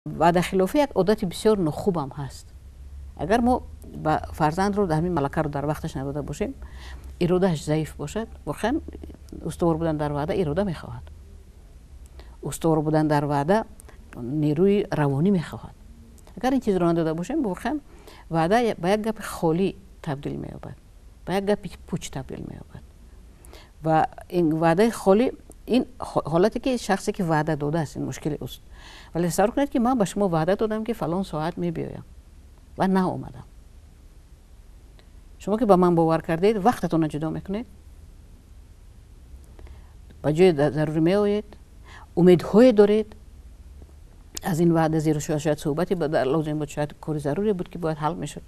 وعده خلافی یک عادت بسیار نخوب هم هست. اگر ما فرزند رو همین ملکه رو در وقتش نداده باشیم، ارادهش ضعیف باشد، واقعا استوار بودن در وعده اراده میخواهد. استوار بودن در وعده نیروی روانی میخواهد. اگر این چیز رو نداده باشیم، واقعا وعده به یک گپ خالی تبدیل مییابد، به یک گپ پوچ تبدیل مییابد. و این وعده خالی، این حالتی که شخصی که وعده داده است، این مشکل است. ولی تصور کنید که من به شما وعده دادم که فلان ساعت میبیایم و نه اومدم. شما که به من باور کردید، وقتتون جدا میکنید، با جای ضروری میآیید، امیدهای دارید از این وعده، زیرا شاید صحبتی در لازم بود، شاید کاری ضروری بود که باید حل میشد،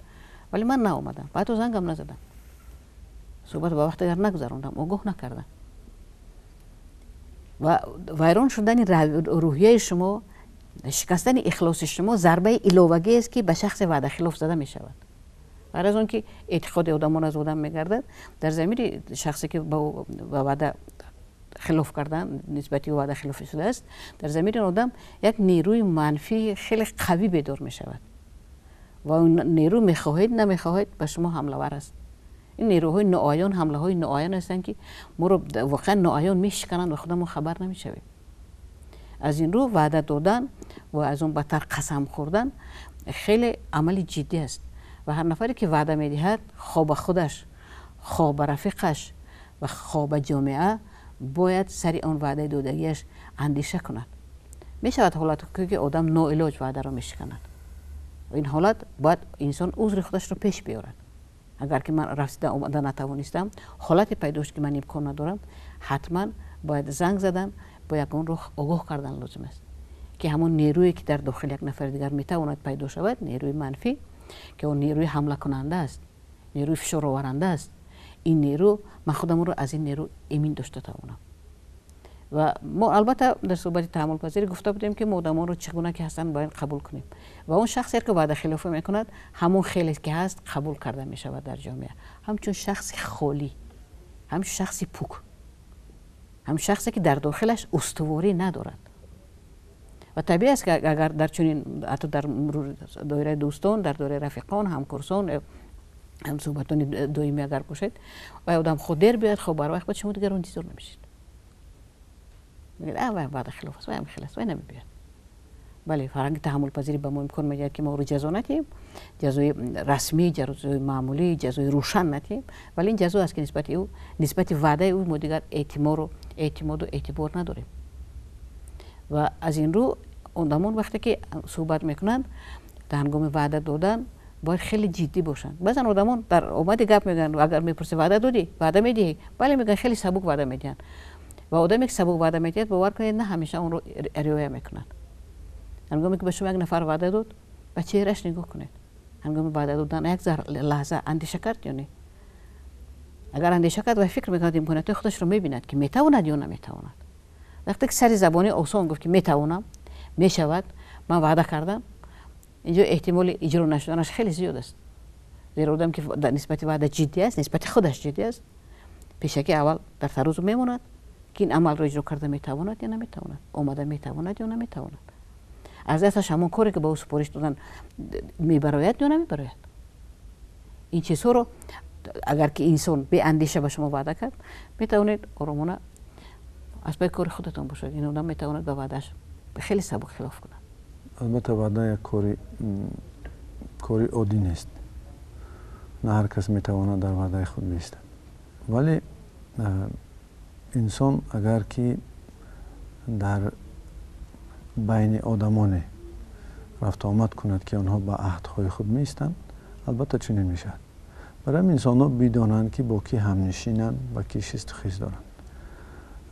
ولی من نه اومدم. بعد تو زنگم نزدم، صحبت به وقت دیگر نگذروندم، آگاه نکردم. و ویران شدن روحیه شما، شکستن اخلاص شما ضربه علاوه‌ای است که به شخص وعده خلاف زده می شود. بعد از اون که اعتقاد آدمان از آدم میگردد، در ضمیر شخصی که با وعده خلاف کردن، نسبتی به وعده خلاف شده است، در ضمیر آدم یک نیروی منفی خیلی قوی بیدار می شود و اون نیرو میخواهید نمیخواهید به شما حمله ور است. این نیروهای ناآیان، حمله های ناآیان هستند که ما رو واقعا ناآیان میشکنند و خودمون خبر نمیشویم. از این رو وعده دادن و از اون بدتر قسم خوردن خیلی عمل جدی است و هر نفری که وعده میدهد، خواب خودش، خواب رفیقش و خواب جامعه، باید سری آن وعده دادگیش اندیشه کند. می شود حالت که آدم ناعلاج وعده را میشکند و این حالت باید انسان عذر خودش رو پیش بیارد. اگر که من رسیده اومده نتوانستم، حالتی پیدا شد که من امکان ندارم، حتما باید زنگ زدن، باید اون رو آگاه کردن لازم است که همون نیرویی که در داخل یک نفر دیگر میتواند پیدا شود، نیروی منفی که اون نیروی حمله کننده است، نیروی فشار آورنده است، این نیرو من خودم رو از این نیرو ایمن داشته توانم. و ما البته در صحبت تحمل پذیری گفته بودیم که آدمان رو چگونه که هستن باید قبول کنیم و اون شخصی که وعده خلافی میکند، همون خیلی که هست قبول کرده می شود در جامعه، همچون شخص خالی، همچون شخصی پوک، هم شخصی که در داخلش استواری ندارد. و طبیعی است که اگر در چنین، حتی در دایره دوستان، در دایره رفیقان، همکورسان، هم صحبتان دائمی اگر باشد و آدم خود دیر بیاد، خب بر وقت شما دیگر اون چیزور نمیشید. میگید وعده خلاف است، هم خلاص و نمیبیاد. بله، فرهنگ تحمل پذیری به ما امکان میده که ما رو جزا ندیم، جزای رسمی، جزای معمولی، جزای روشن ندیم، ولی این جزا است که نسبت وعده او ما دیگر اعتماد و اعتبار نداریم. و از این رو آدمان وقتی که صحبت میکنند در هنگام وعده دادن باید خیلی جدی باشند. بعضن آدمان در اومد گپ میگن، اگر میپرسه وعده دادی، وعده میدی؟ بله میگن، خیلی سبک وعده میدن. و آدمی که سبک وعده میدید، باور کنید نه همیشه اون رو رعایت میکنند. هنگامی که به شما یک نفر وعده داد، به چهرهش نگاه کنید. هنگام وعده دادن یک لحظه اندیشه کرد یا نه؟ اگر اندیشه کرد و فکر میکرد امکانات خودش رو میبیند که میتواند یا نمیتواند. وقتی که سری زبانی آسان گفت که میتوانم، میشود، من وعده کردم، اینجا احتمال اجرا نشدنش خیلی زیاد است. زیرا آدم که در نسبت وعده جدی است، نسبت خودش جدی است، پیشکی اول در تراز میموند که این عمل رو اجرا کرده میتواند یا نمیتواند، اومده میتواند یا نمیتواند، از دستش همون کاری که به او سپارش دادن میبراید یا نمیبراید. این چیزها رو اگر که انسان به اندیشه به شما وعده کرد، میتوانید آرامانه از پای کار خودتون باشید. این آدم میتواند به وعدهش خیلی سبک خلاف کنه. البته وعده یک کاری عادی نیست، نه هر کس میتواند در وعده خود بیستد، ولی انسان اگر که در بین آدمان رفت آمد کند که آنها به عهدهای خود میستند، البته چنین میشد. برای انسان ها بدانند که با کی همنشینند و کی شست خیز دارند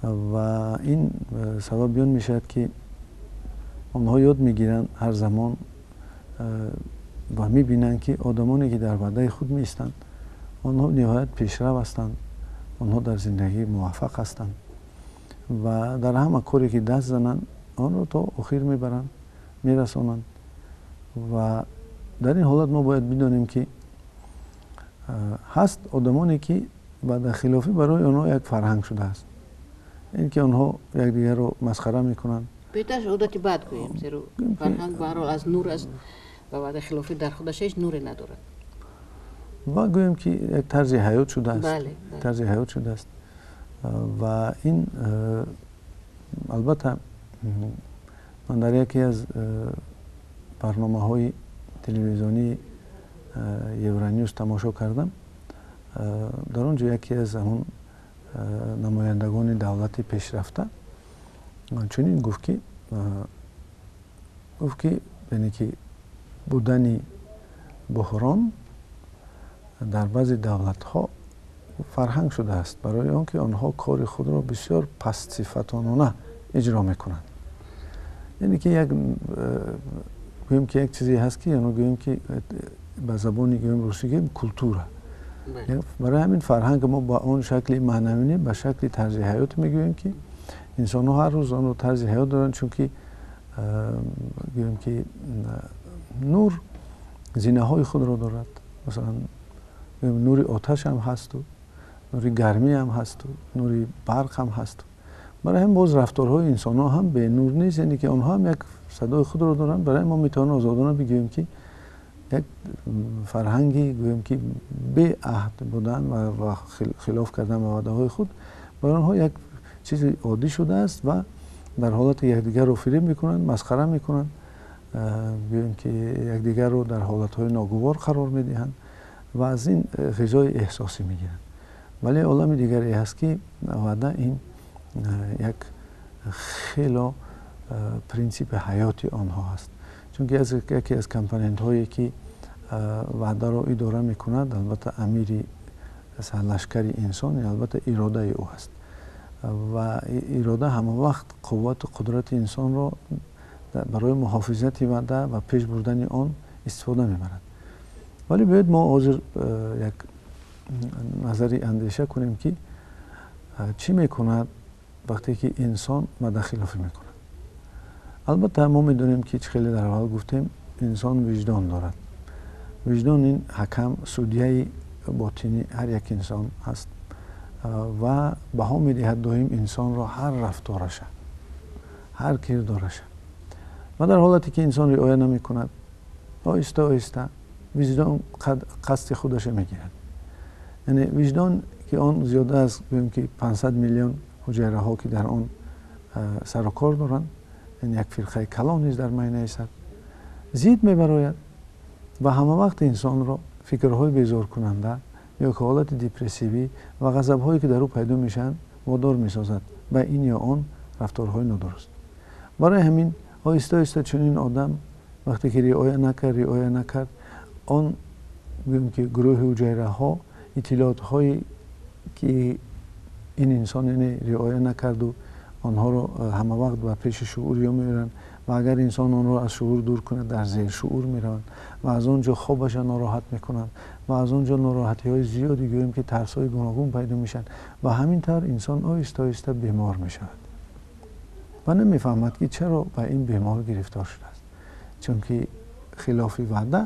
و این سبب بیان میشد که آنها یاد میگیرند هر زمان و میبینند که آدمانی که در وعده خود میستند آنها نهایت پیشرو هستند، آنها در زندگی موفق هستند و در همه کاری که دست زنند آن رو تا آخر میبرند، میرسانند. و در این حالت ما باید بدانیم که هست آدمانی که وعده خلافی برای آنها یک فرهنگ شده است. این که آنها یکدیگر رو مسخره میکنند، بهترش عادتی بد گوییم زیرا فرهنگ به هر حال از نور است و وعده خلافی در خودش هیچ نوری ندارد و گوییم که یک طرز حیات شده است. بله. طرز حیات شده است و این البته من در یکی از برنامه‌های تلویزیونی یورانیوس تماشا کردم. در اونجا یکی از همون نمایندگان دولت پیشرفته چنین گفت که یعنی که بودن بحران در بعضی دولت‌ها فرهنگ شده است برای آنکه آنها کار خود را بسیار پست صفتانه اجرا میکنند. یعنی که گویم که یک چیزی هست که یعنی گویم که به زبانی گویم روسی گویم کلتوره. برای همین فرهنگ ما با اون شکل معنوی به شکل طرز حیات میگوییم که انسان ها هر روز آن رو طرز حیات دارن، چون که گویم که نور زینه های خود را دارد. مثلا نوری آتش هم هست و نوری گرمی هم هست و نوری برق هم هست. برای هم باز رفتارهای انسان ها هم به نور نیست، یعنی که آنها هم یک صدای خود را دارن. برای ما میتوانیم آزادانه بگوییم که یک فرهنگی گویم که به عهد بودن و خلاف کردن به وعده های خود برای آنها یک چیز عادی شده است و در حالت یکدیگر رو فریب میکنن، مسخره میکنن، گویم که یکدیگر رو در حالت های ناگوار قرار میدهند و از این غذای احساسی میگیرن. ولی عالم دیگری هست که وعده این یک خیلی پرینسیپ حیاتی آنها هست، چون که از یکی از کمپوننت هایی که وعده را اداره میکند البته امیری سرلشکری انسان البته اراده او هست و اراده همه وقت قوت قدرت انسان را برای محافظت وعده و پیش بردن آن استفاده میبرد. ولی باید ما حاضر یک نظری اندیشه کنیم که چی میکند وقتی که انسان وعده خلافی میکند. البته ما میدونیم که خیلی در اول گفتیم انسان وجدان دارد. وجدان این حکم سودیه باطنی هر یک انسان هست و بها میدهد دائم انسان را هر رفتارش هر کردارش و در حالتی که انسان رعایت نمی کند آهسته آهسته وجدان قصد خودش میگیرد. یعنی وجدان که آن زیاده از 500 میلیون حجره ها که در آن سر و کار دارند، یعنی یک فرقه کلان نیز در میانه است، زید میبراید و همه وقت انسان را فکرهای بیزار کننده یا که حالت دیپرسیوی و غضب هایی که در او پیدا میشن وادار میسازد به این یا آن رفتارهای نادرست. برای همین آهسته آهسته چنین آدم وقتی که رعایت نکرد آن که گروه حجره ها اطلاعات هایی که این انسان یعنی رعایت نکرد و آنها رو همه وقت به پیش شعور میبرن و اگر انسان آن رو از شعور دور کنه در زیر شعور میرن و از اونجا خوابش ناراحت میکنن و از اونجا ناراحتی های زیادی گویم که ترس های گوناگون پیدا میشن و همینطور انسان آهسته آهسته بیمار میشود و نمیفهمد که چرا به این بیمار گرفتار شده است، چون که خلاف وعده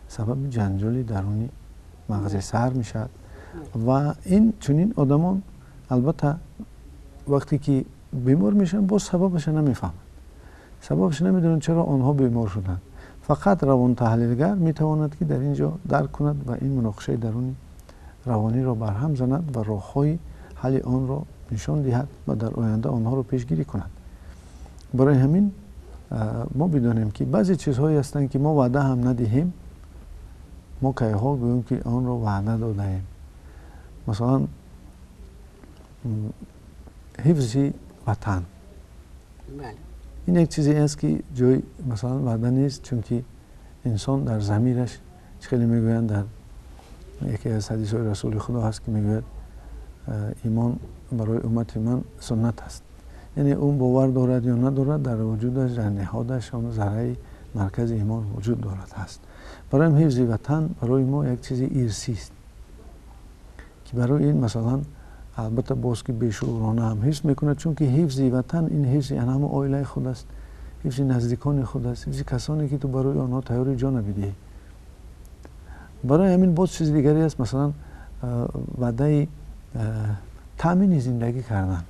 سبب جنجالی درونی مغز سر میشد و این چنین آدمان البته وقتی که بیمار میشن باز سببش نمیفهمند، سببش نمیدونن چرا آنها بیمار شدند. فقط روان تحلیلگر میتواند که در اینجا درک کند و این مناقشه درونی روانی را برهم زند و راههای حل آن را نشان دهد و در آینده آنها را پیشگیری کند. برای همین ما بدانیم که بعضی چیزهایی هستند که ما وعده هم ندهیم، ما که ها گوییم که آن را وعده دادیم. مثلا حفظ وطن، این یک چیزی است که جای مثلا وعده نیست، چون که انسان در ضمیرش خیلی میگویند در یکی از حدیث های رسول خدا هست که میگوید ایمان برای امت من سنت است، یعنی اون باور دارد یا ندارد در وجودش در نهادش اون ذره مرکز ایمان وجود دارد هست. برای حفظ وطن برای ما یک چیزی ارثی است که برای این مثلا البته باز که بیشعورانه هم حفظ میکنه، چون که حفظ وطن این حفظ همه عائله خود است، حفظ نزدیکان خود است، حفظ کسانی که تو برای آنها تیاری جان بدهی. برای همین باز چیز دیگری است، مثلا وعده تامین زندگی کردن.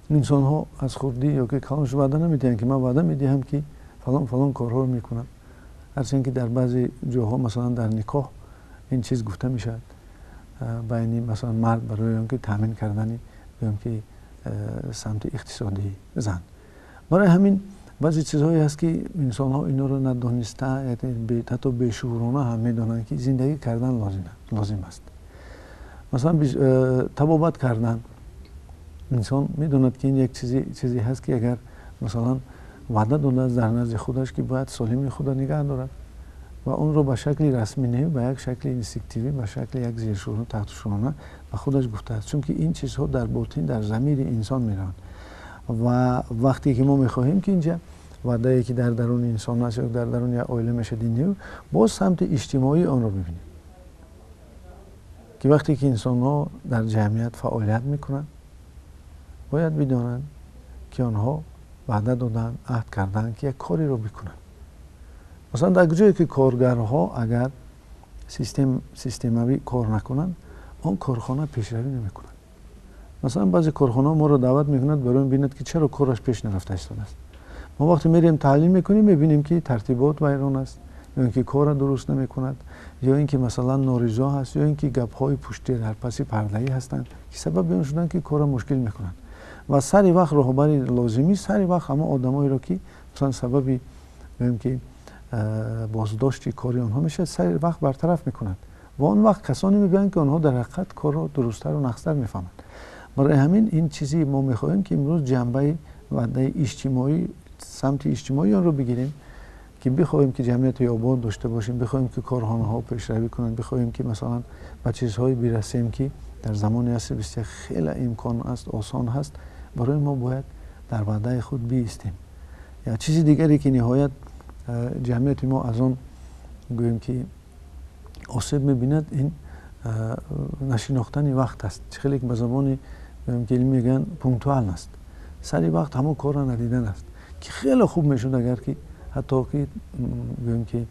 انسان ها از خودی یا که کلامش وعده نمیدهند که من وعده میدهم که فلان کارها رو میکنم، هرچند که در بعضی جاها مثلا در نکاح این چیز گفته میشد بین مثلا مرد برای اینکه تامین کردن یا که سمت اقتصادی زن. برای همین بعضی چیزهایی هست که انسان ها اینا رو ندانسته حتی بیشعورانه هم میدانند که زندگی کردن لازم است. مثلا طبابت کردن، انسان میدوند که این یک چیزی هست که اگر مثلا وعده داده است در نزد خودش که باید سالمی خود نگه دارد و اون رو به شکل رسمی نه، به یک شکل اینستینکتیوی، به شکل یک زیرشورانه تحت شورانه به خودش گفته است، چون که این چیزها در باطن در ضمیر انسان میروند و وقتی که ما میخواهیم که اینجا وعده‌ای که در درون انسان است یا در درون یک عائله میشه دینی، باز سمت اجتماعی آن رو ببینیم که وقتی که انسان ها در جمعیت فعالیت میکنن باید بدانند که آنها وعده دادن، عهد کردن که یک کاری رو بکنن. مثلا در جایی که کارگرها اگر سیستماوی کار نکنن، اون کارخانه پیشروی نمیکنن. مثلا بعضی کارخانه ما رو دعوت میکنند برای ببیند که چرا کارش پیش نرفته است. ما وقتی میریم تعلیم میکنیم میبینیم که ترتیبات ویران است، یا اینکه کار درست نمیکند، یا اینکه مثلا نارضا هست، یا اینکه گپ‌های پشتی در پس پرده‌ای هستند که سبب این شدن که کار مشکل میکنند و سری وقت راهبری لازمی، سری وقت همه آدمایی رو که مثلا سببی میگیم که بازداشت کاری آنها میشه سری وقت برطرف میکنند و اون وقت کسانی میبینند که آنها در حقیقت کار رو درست‌تر و نقص‌تر میفهمند. برای همین این چیزی ما میخواهیم که امروز جنبه وعده اجتماعی، سمت اجتماعی آن رو بگیریم که بخواهیم که جمعیت آباد داشته باشیم، بخواهیم که کارخانه ها پیشروی کنند، بخواهیم که مثلا به چیزهایی برسیم که در زمان عصر بسیار خیلی امکان است، آسان هست. برای ما باید در وعده خود بیستیم. یا چیزی دیگری که نهایت جمعیت ما از آن گوییم که آسیب میبیند، این نشناختن وقت است. خیلی به زبان علمی میگن پونکتوال است، سری وقت همون کار را ندیدن است که خیلی خوب میشد اگر که حتی که بگیم که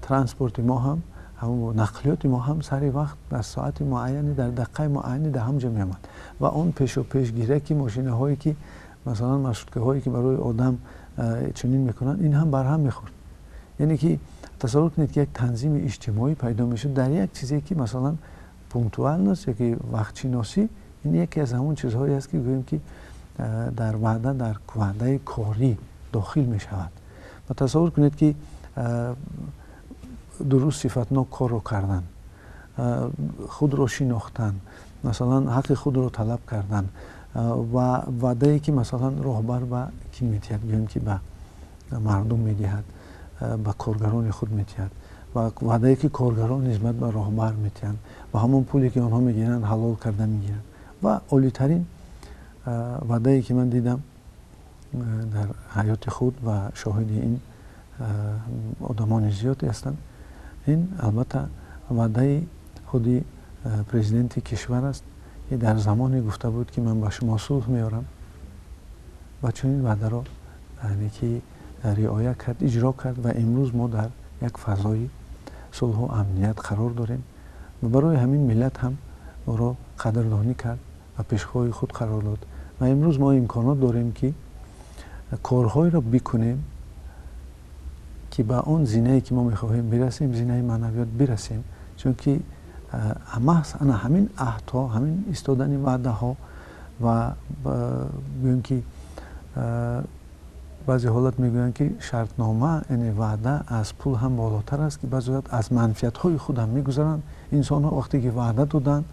ترانسپورت ما هم همون نقلیات ما هم سری وقت در ساعت معینی در دقیقه معینی در هم جمع آمد و اون پیشگیری که ماشین هایی که مثلا مشروطه هایی که برای آدم چنین میکنن این هم بر هم میخورد. یعنی که تصور کنید که یک تنظیم اجتماعی پیدا میشه در یک چیزی که مثلا پونکتوال نیست یا که وقت شناسی. این یکی از همون چیزهایی است که گوییم که در وعده کاری داخل می شود. و تصور کنید که درست صفتناک کار رو کردن، خود رو شناختن، مثلا حق خود رو طلب کردن و وعده‌ای که مثلا راهبر و کی می‌دهد، گوییم که به مردم می‌دهد، به کارگران خود می‌دهد و وعده‌ای که کارگران نسبت به راهبر می‌دهند و همون پولی که آنها می‌گیرند حلال کرده می‌گیرند. و عالی‌ترین وعده‌ای که من دیدم در حیات خود و شاهد این آدمان زیادی هستند، این البته وعده خودی پرزیدنت کشور است که در زمانی گفته بود که من با شما صلح میارم و چون این وعده را یعنی که رعایت کرد، اجرا کرد و امروز ما در یک فضای صلح و امنیت قرار داریم و برای همین ملت هم او را قدردانی کرد و پیشخواه خود قرار داد و امروز ما امکانات داریم که کارهایی را بکنیم که به اون زینه‌ای که ما می‌خواهیم برسیم، زینه معنویات برسیم، چون که همین عهدها، همین ایستادن وعده ها و بگویم که بعضی حالت میگویند که شرطنامه این وعده از پول هم بالاتر است که بعضی وقت از منفعت‌های خود هم می‌گذرند. انسان‌ها وقتی که وعده دادن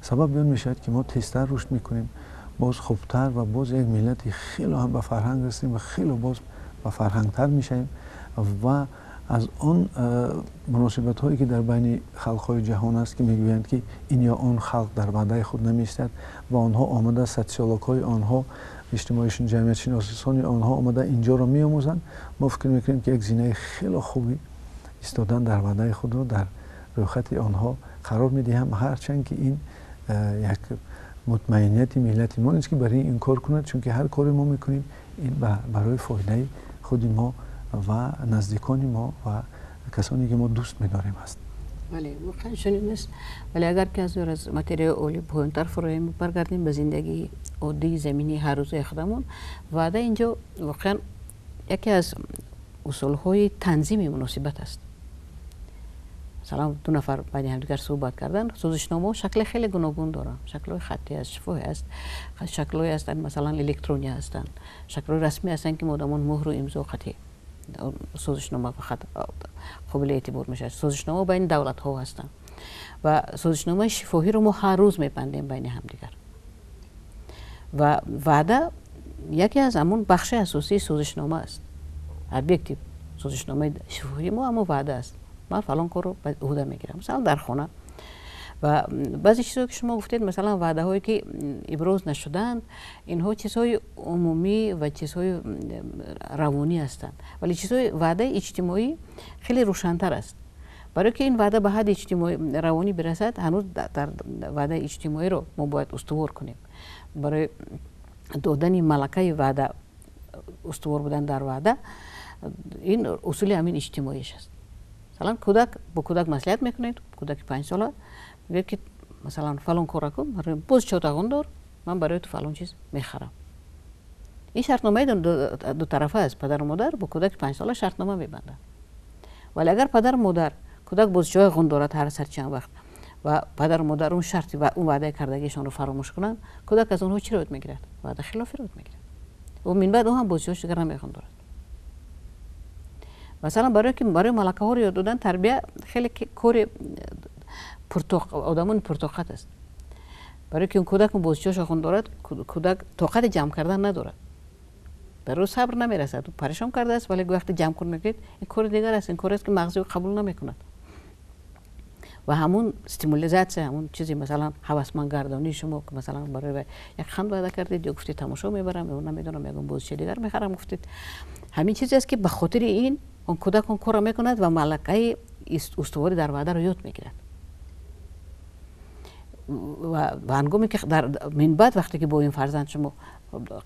سبب اون میشد که ما تیزتر رشد میکنیم، باز خوبتر و باز یک ملت خیلی هم به فرهنگ رسیم و خیلی باز به فرهنگتر میشیم و از آن مناسبت هایی که در بین خلق های جهان است که میگویند که این یا آن خلق در وعده خود نمیستد و آنها آمده سوسیولوژ های آنها، اجتماعی جمعیت شناسان آنها آمده اینجا را میآموزند. ما فکر میکنیم که یک زینه خیلی خوبی ایستادن در وعده خود رو در روخت آنها قرار میدیم، هرچند که این یک مطمئنیت ملت ما نیست که برای این کار کند، چون که هر کاری ما میکنیم این برای فایده خود ما و نزدیکان ما و کسانی که ما دوست می‌داریم است. بله واقعا چنین است. ولی اگر که از ماتریای اولی پایین‌تر فراییم برگردیم به زندگی عادی زمینی هر روزه خودمون، وعده اینجا واقعا یکی از اصول‌های تنظیم مناسبت است. مثلا دو نفر بین همدیگر صحبت کردن، سازشنامه شکل خیلی گوناگون داره. شکل‌های خطی است، شفاهی است، شکل‌های هستند مثلا الکترونی هستند، شکل‌های رسمی هستند که مدامون مهر و امضا خطی سازشنامه فقط قابل اعتبار میشه. سازشنامه بین دولت ها هستند و سازشنامه شفاهی رو ما هر روز میبندیم بین همدیگر. و وعده یکی از همون بخش اساسی سازشنامه است. ابجکتیو سازشنامه شفاهی ما اما وعده است. من فلان کار رو به عهده میگیرم، مثلا در خانه. و بعضی چیزایی که شما گفتید مثلا وعده هایی که ابراز نشدند، اینها چیزهای عمومی و چیزهای روانی هستند، ولی چیزهای وعده اجتماعی خیلی روشن‌تر است. برای که این وعده به حد اجتماعی روانی برسد، هنوز در وعده اجتماعی رو ما باید استوار کنیم. برای دادن ملکه وعده، استوار بودن در وعده، این اصول همین اجتماعیش است. مثلا کودک با کودک مصلحت میکنید، کودک 5 ساله میگه که مثلا فلان کار کن، باز چوتاگون دار، من برای تو فلان چیز میخرم. این شرطنامه دو طرفه است. پدر و مادر با کودک 5 ساله شرطنامه میبندن. ولی اگر پدر و مادر کودک بازجوی غون دارد هر سر چند وقت و پدر و مادر اون شرطی و اون وعده کردگیشان رو فراموش کنن، کودک از اونها چی رو یاد میگیرد؟ وعده خلافی رو یاد میگیرد. و من بعد اون هم بازجویش دیگر نمیخوان دارد. مثلا برای ملکه ها رو یاد دادن تربیت خیلی کار آدمان پرطاقت است. برای که اون کودک اون بازجویش خون دارد، کودک طاقت جمع کردن ندارد. برای صبر نمیرسد. تو پریشان کرده است ولی وقتی جمع کن میگید این کار دیگر است، این کار است که مغز قبول نمیکند. و همون استیمولیزاسیون، همون چیزی مثلا هوسمند گردانی شما که مثلا برای یک خند وعده کردید یا گفتید تماشا میبرم یا نمیدونم میگم بازی دیگر میخرم، گفتید همین چیزی است که به خاطر این اون کودک اون کار میکند و ملکه استواری در وعده رو یاد میگیرد. و هنگامی که در من بعد وقتی که با این فرزند شما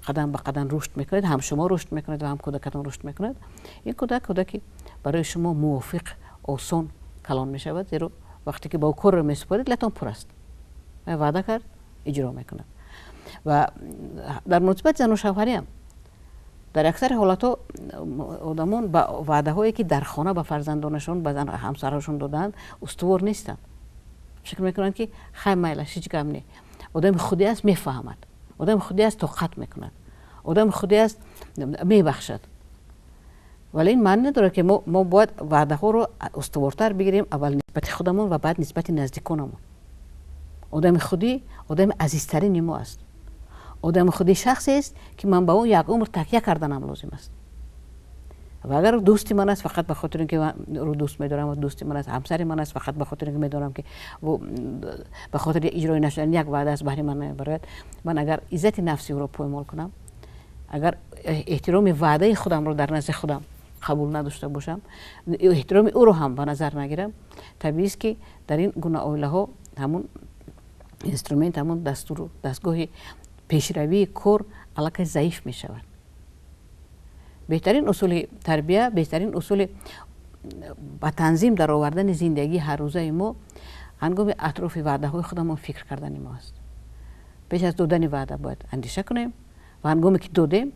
قدم به قدم رشد میکنید، هم شما رشد میکنید و هم کودکتون رشد میکنید، این کودکی برای شما موافق، آسان کلان میشود، زیرا وقتی که با کار رو میسپارید لطان پر است، وعده کرد اجرا میکنند. و در مناسبت زن و شوهری هم در اکثر حالات ها آدمان با وعده هایی که در خانه به فرزندانشون به همسرشون دادند استوار نیستند. فکر میکنند که خیلی میلش هیچ گم نی، آدم خودی است میفهمد، آدم خودی است طاقت میکند، آدم خودی است میبخشد. ولی این معنی نداره که ما باید وعده ها رو استوارتر بگیریم، اول نسبت خودمون و بعد نسبت نزدیکانمون. آدم خودی آدم عزیزترین ما است. آدم خودی شخصی است که من با اون یک عمر تکیه کردنم لازم است. و اگر دوستی من است فقط به خاطر اینکه من رو دوست می‌دارم و دوستی من است، همسری من است فقط به خاطر اینکه می‌دونم که به خاطر اجرای نشدن یک وعده از بهره من نمیبرد، من اگر عزت نفسی رو پایمال کنم، اگر احترام وعده خودم رو در نزد خودم قبول نداشته باشم، احترام او رو هم به نظر نگیرم، طبیعی است که در این گونه عائله ها همون اینسترومنت، همون دستگاه پیشروی کار علاقه ضعیف می شود. بهترین اصول تربیت، بهترین اصول با تنظیم در آوردن زندگی هر روزه ما هنگام اطراف وعده های خودمون فکر کردن ما است. پیش از دادن وعده باید اندیشه کنیم و هنگامی که دادیم،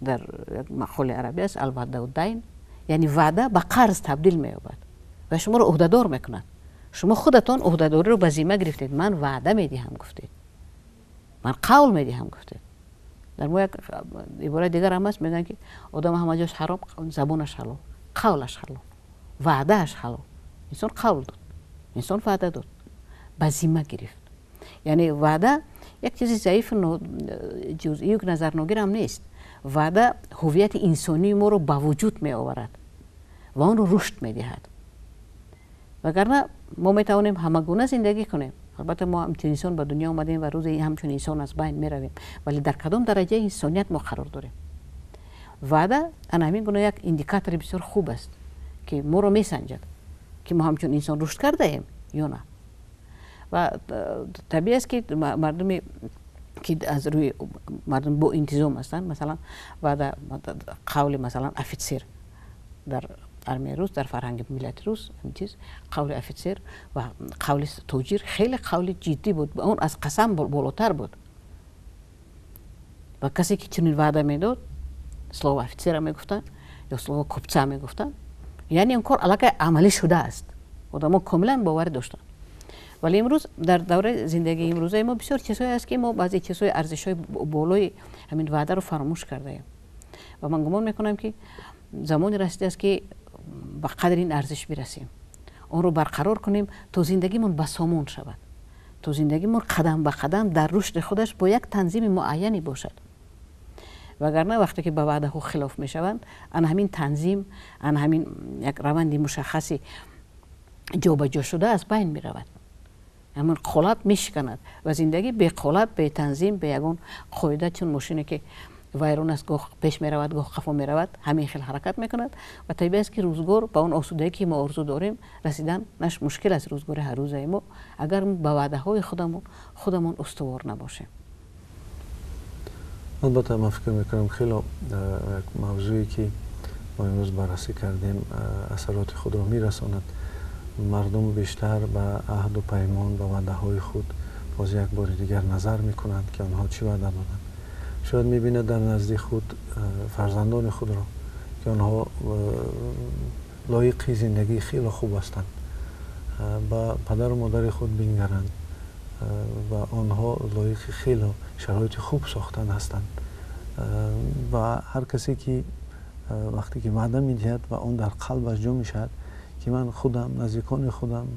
در مقوله عربی است الوعده و دین، یعنی وعده به قرض تبدیل می‌یابد و شما رو عهده‌دار می‌کند. شما خودتان عهده‌داری رو به ذمه گرفتید، من وعده می‌دهم گفتید، من قول می‌دهم گفتید. در مو یک عبارت دیگر هم هست، میگن که آدم همه جاش حرام، زبانش حلال، قولش حلال، وعدهش حلال. انسان قول داد، انسان وعده داد، به ذمه گرفت. یعنی وعده یک چیز ضعیف جزئی که نظر نگیر هم نیست. وعده هویت انسانی ما رو به وجود می آورد و اون رو رشد می دهد. وگرنه ما می توانیم همه گونه زندگی کنیم. البته ما همچون انسان به دنیا آمدیم و روز همچون انسان از بین می رویم، ولی در کدام درجه انسانیت ما قرار داریم. وعده همین گونه یک اندیکاتور بسیار خوب است که ما رو می سنجد که ما همچون انسان رشد کرده ایم یا نه. و طبیعی است که مردمی که از روی مردم با انتظام هستند، مثلا وعده قول مثلا افیتسیر در армияи рус, дар фарҳанги миллати рус чиз қавли офитсер ва қавли тоҷир хеле қавли ҷиддӣ буд. Он аз қасам болотар буд. ва касе ки чунин ваъда медод, слово офитсера мегуфтанд ё слово купца мегуфтанд, яъне он кор аллакай амалӣ шудааст. одамо комилан боварӣ доштанд. вале имрӯз дар давраи зиндагии имрӯзаи мо бисёр чизҳое аст ки мо баъзе чизҳои арзишҳои болои ҳамин ваъдаро фаромӯш кардаем. ва ман гумон мекунам ки замоне расидааст ки ба қадри ин арзиш бирасем, онро барқарор кунем, то зиндагимон басомон шавад, то зиндагимон қадам ба қадам дар рушди худаш бо як танзими муайяне бошад. вагарна вақте ки ба ваъдаҳо хилоф мешаванд, ана ҳамин танзим, ана ҳамин як раванди мушаххаси ҷобаҷо шуда аз байн меравад. ҳамон қолат мешиканад ва зиндагӣ бе қолат, бе танзим, бе ягон қоида, чун мошине ки вайрон аст, гоҳ пеш меравад, гоҳ қафо меравад, ҳамин хел ҳаракат мекунад ва табиӣ аст ки рӯзгор ба он осудагӣ ки мо орзу дорем расидан наш мушкил аст. рӯзгори ҳаррӯзаи мо агар ба ваъдаҳои худамон устувор набошем. البته من فکر میکنم خیلی موضوعی که ما امروز بررسی کردیم اثرات خود را میرساند. مردم بیشتر به عهد و پیمان و وعده های خود باز یک بار دیگر نظر میکنند که آنها چی وعده دادند. شاید میبیند در نزدیک خود فرزندان خود را که آنها لایق زندگی خیلی خوب هستند، با پدر و مادر خود بنگرند و آنها لایق خیلی شرایط خوب ساختن هستند و هر کسی که وقتی که وعده میدهد و اون در قلبش جا میشد که من خودم، نزدیکان خودم،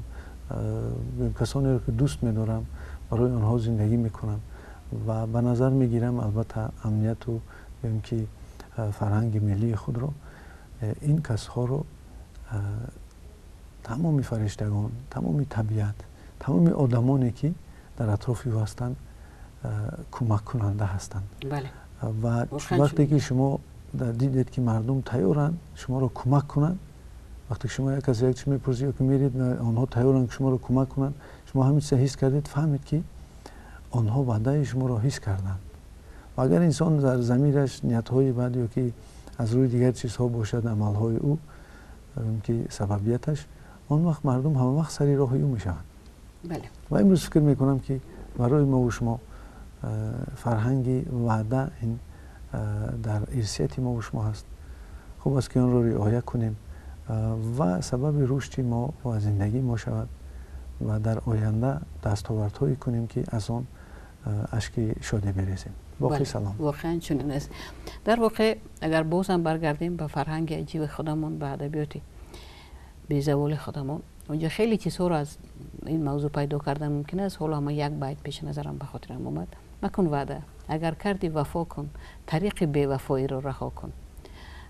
کسانی رو که دوست میدارم برای آنها زندگی میکنم و به نظر میگیرم البته امنیت و که فرهنگ ملی خود رو، این کسها رو تمامی فرشتگان، تمامی طبیعت، تمامی آدمانی که در اطراف او هستند کمک کننده هستند. بله. و وقتی که شما دیدید که مردم تیارند شما رو کمک کنند، وقتی شما یک از یک چیز میپرسید که میرید آنها تیارند که شما رو کمک کنند، شما همین چیز حس کردید، فهمید که آنها وعده شما رو حس کردند. و اگر انسان در ضمیرش نیت‌های بد یا که از روی دیگر چیزها باشد، عمل‌های او که سببیتش، آن وقت مردم همه وقت سری راه او میشوند. بله. و امروز فکر میکنم که برای ما و شما فرهنگ وعده این در ارثیت ما و شما هست. خوب است که آن را رعایت کنیم و سبب رشد ما و زندگی ما شود و در آینده دستاوردهایی کنیم که از آن اشک شادی بریزیم. باقی سلام. واقعا چنین است. در واقع اگر بازم برگردیم به فرهنگ عجیب خودمون، به ادبیات بی زوال خودمون، اونجا خیلی چیزها رو از این موضوع پیدا کردن ممکن است. حالا ما یک بیت پیش نظرم به خاطرم اومد. مکن وعده، اگر کردی وفا کن، طریق بی وفایی رو رها کن.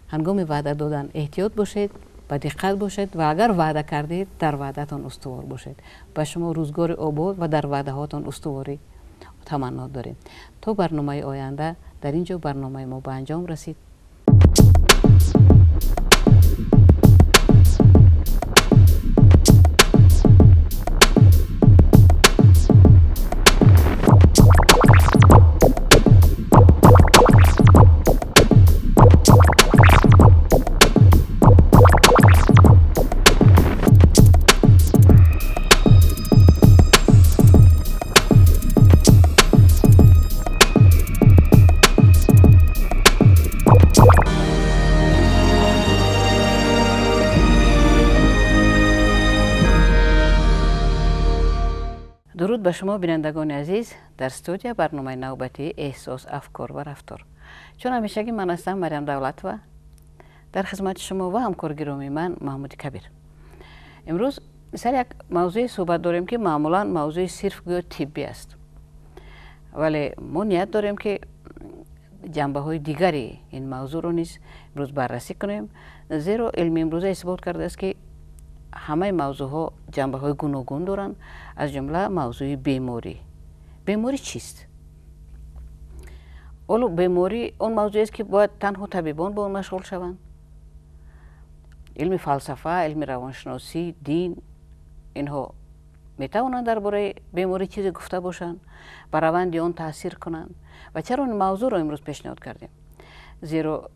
هنگام وعده دادن احتیاط باشید، با دقت باشید و اگر وعده کردید در وعدهتان استوار باشید. به شما روزگار آباد و در وعده هاتون استواری تمنا داریم. تا برنامه آینده در اینجا برنامه ما به انجام رسید. درود به شما بینندگان عزیز. در استودیو برنامه نوبتی احساس، افکار و رفتار. چون همیشگی من هستم مریم دولتوه، در خدمت شما و همکار گرامی من محمود کبیر. امروز سر یک موضوع صحبت داریم که معمولا موضوع صرف گویا طبی است، ولی ما نیت داریم که جنبه های دیگری این موضوع رو نیز امروز بررسی کنیم، زیرا علم امروزه اثبات کرده است که همه موضوع ها جنبه های گوناگون دارند، از جمله موضوع بیماری. بیماری چیست؟ اولو بیماری اون موضوعی است که باید تنها طبیبان با اون مشغول شوند. علم فلسفه، علم روانشناسی، دین، اینها میتوانند درباره بیماری چیزی گفته باشند، بر روند آن تاثیر کنند. و چرا این موضوع رو امروز پیشنهاد کردیم؟ زیرا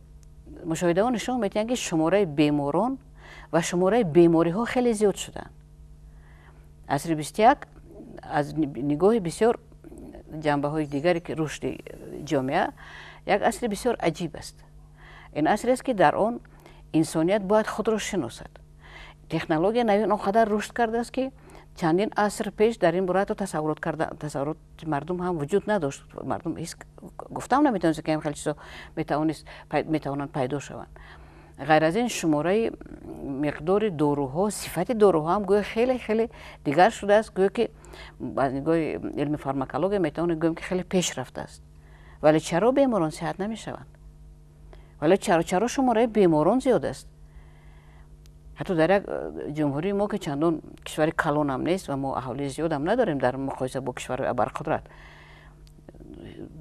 مشاهده‌ها نشان میدهند که شماره بیماران و شماره بیماری ها خیلی زیاد شدن. عصر 21 از نگاه بسیار جنبه های دیگری که رشد جامعه یک عصر بسیار عجیب است. این عصر است که در آن انسانیت باید خود را شناسد. تکنولوژی نوین آنقدر رشد کرده است که چندین عصر پیش در این باره تصورات مردم هم وجود نداشت. مردم هیچ گفتم نمیتونست که این خیلی چیزا میتوانند پیدا شوند. غیر از این شماره مقدار داروها، صفت داروها هم گویا خیلی دیگر شده است. گویا که از نگاه علم فارماکولوژی میتوانیم گویم که خیلی پیش رفته است. ولی چرا بیماران صحت نمیشوند؟ ولی چرا شماره بیماران زیاد است؟ حتی در یک جمهوری ما که چندان کشور کلان هم نیست و ما اهالی زیاد هم نداریم در مقایسه با کشور ابرقدرت،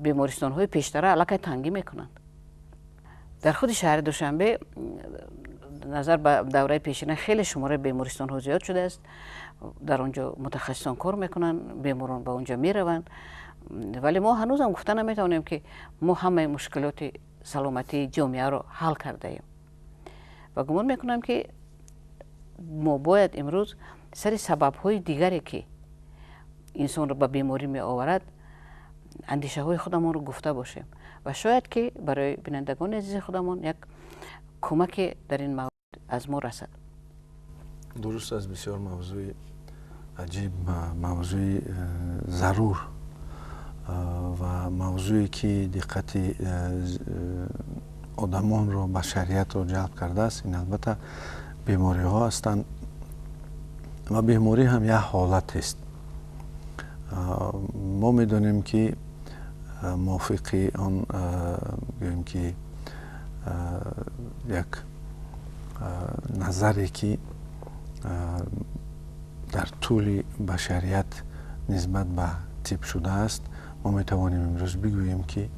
بیمارستان های پیشتر علاقه تنگی میکنند. در خود شهر دوشنبه نظر به دوره پیشینه خیلی شماره بیمارستان ها زیاد شده است. در آنجا متخصصان کار میکنن، بیماران به اونجا میروند. ولی ما هنوز هم گفته نمیتونیم که ما همه مشکلات سلامتی جامعه رو حل کرده ایم. و گمان میکنم که ما باید امروز سر سبب های دیگری که انسان رو به بیماری می آورد اندیشه های خودمون رو گفته باشیم و شاید که برای بینندگان عزیز خودمون یک کمک در این مورد از ما رسد. درست است. بسیار موضوع عجیب، موضوع ضرور و موضوعی که دقت آدمان رو، بشریت رو جلب کرده است. این البته بیماری ها هستند و بیماری هم یک حالت است. ما میدونیم که موافقی آن گوییم که یک نظری که در طول بشریت نسبت به تیپ شده است، ما میتوانیم امروز بگوییم که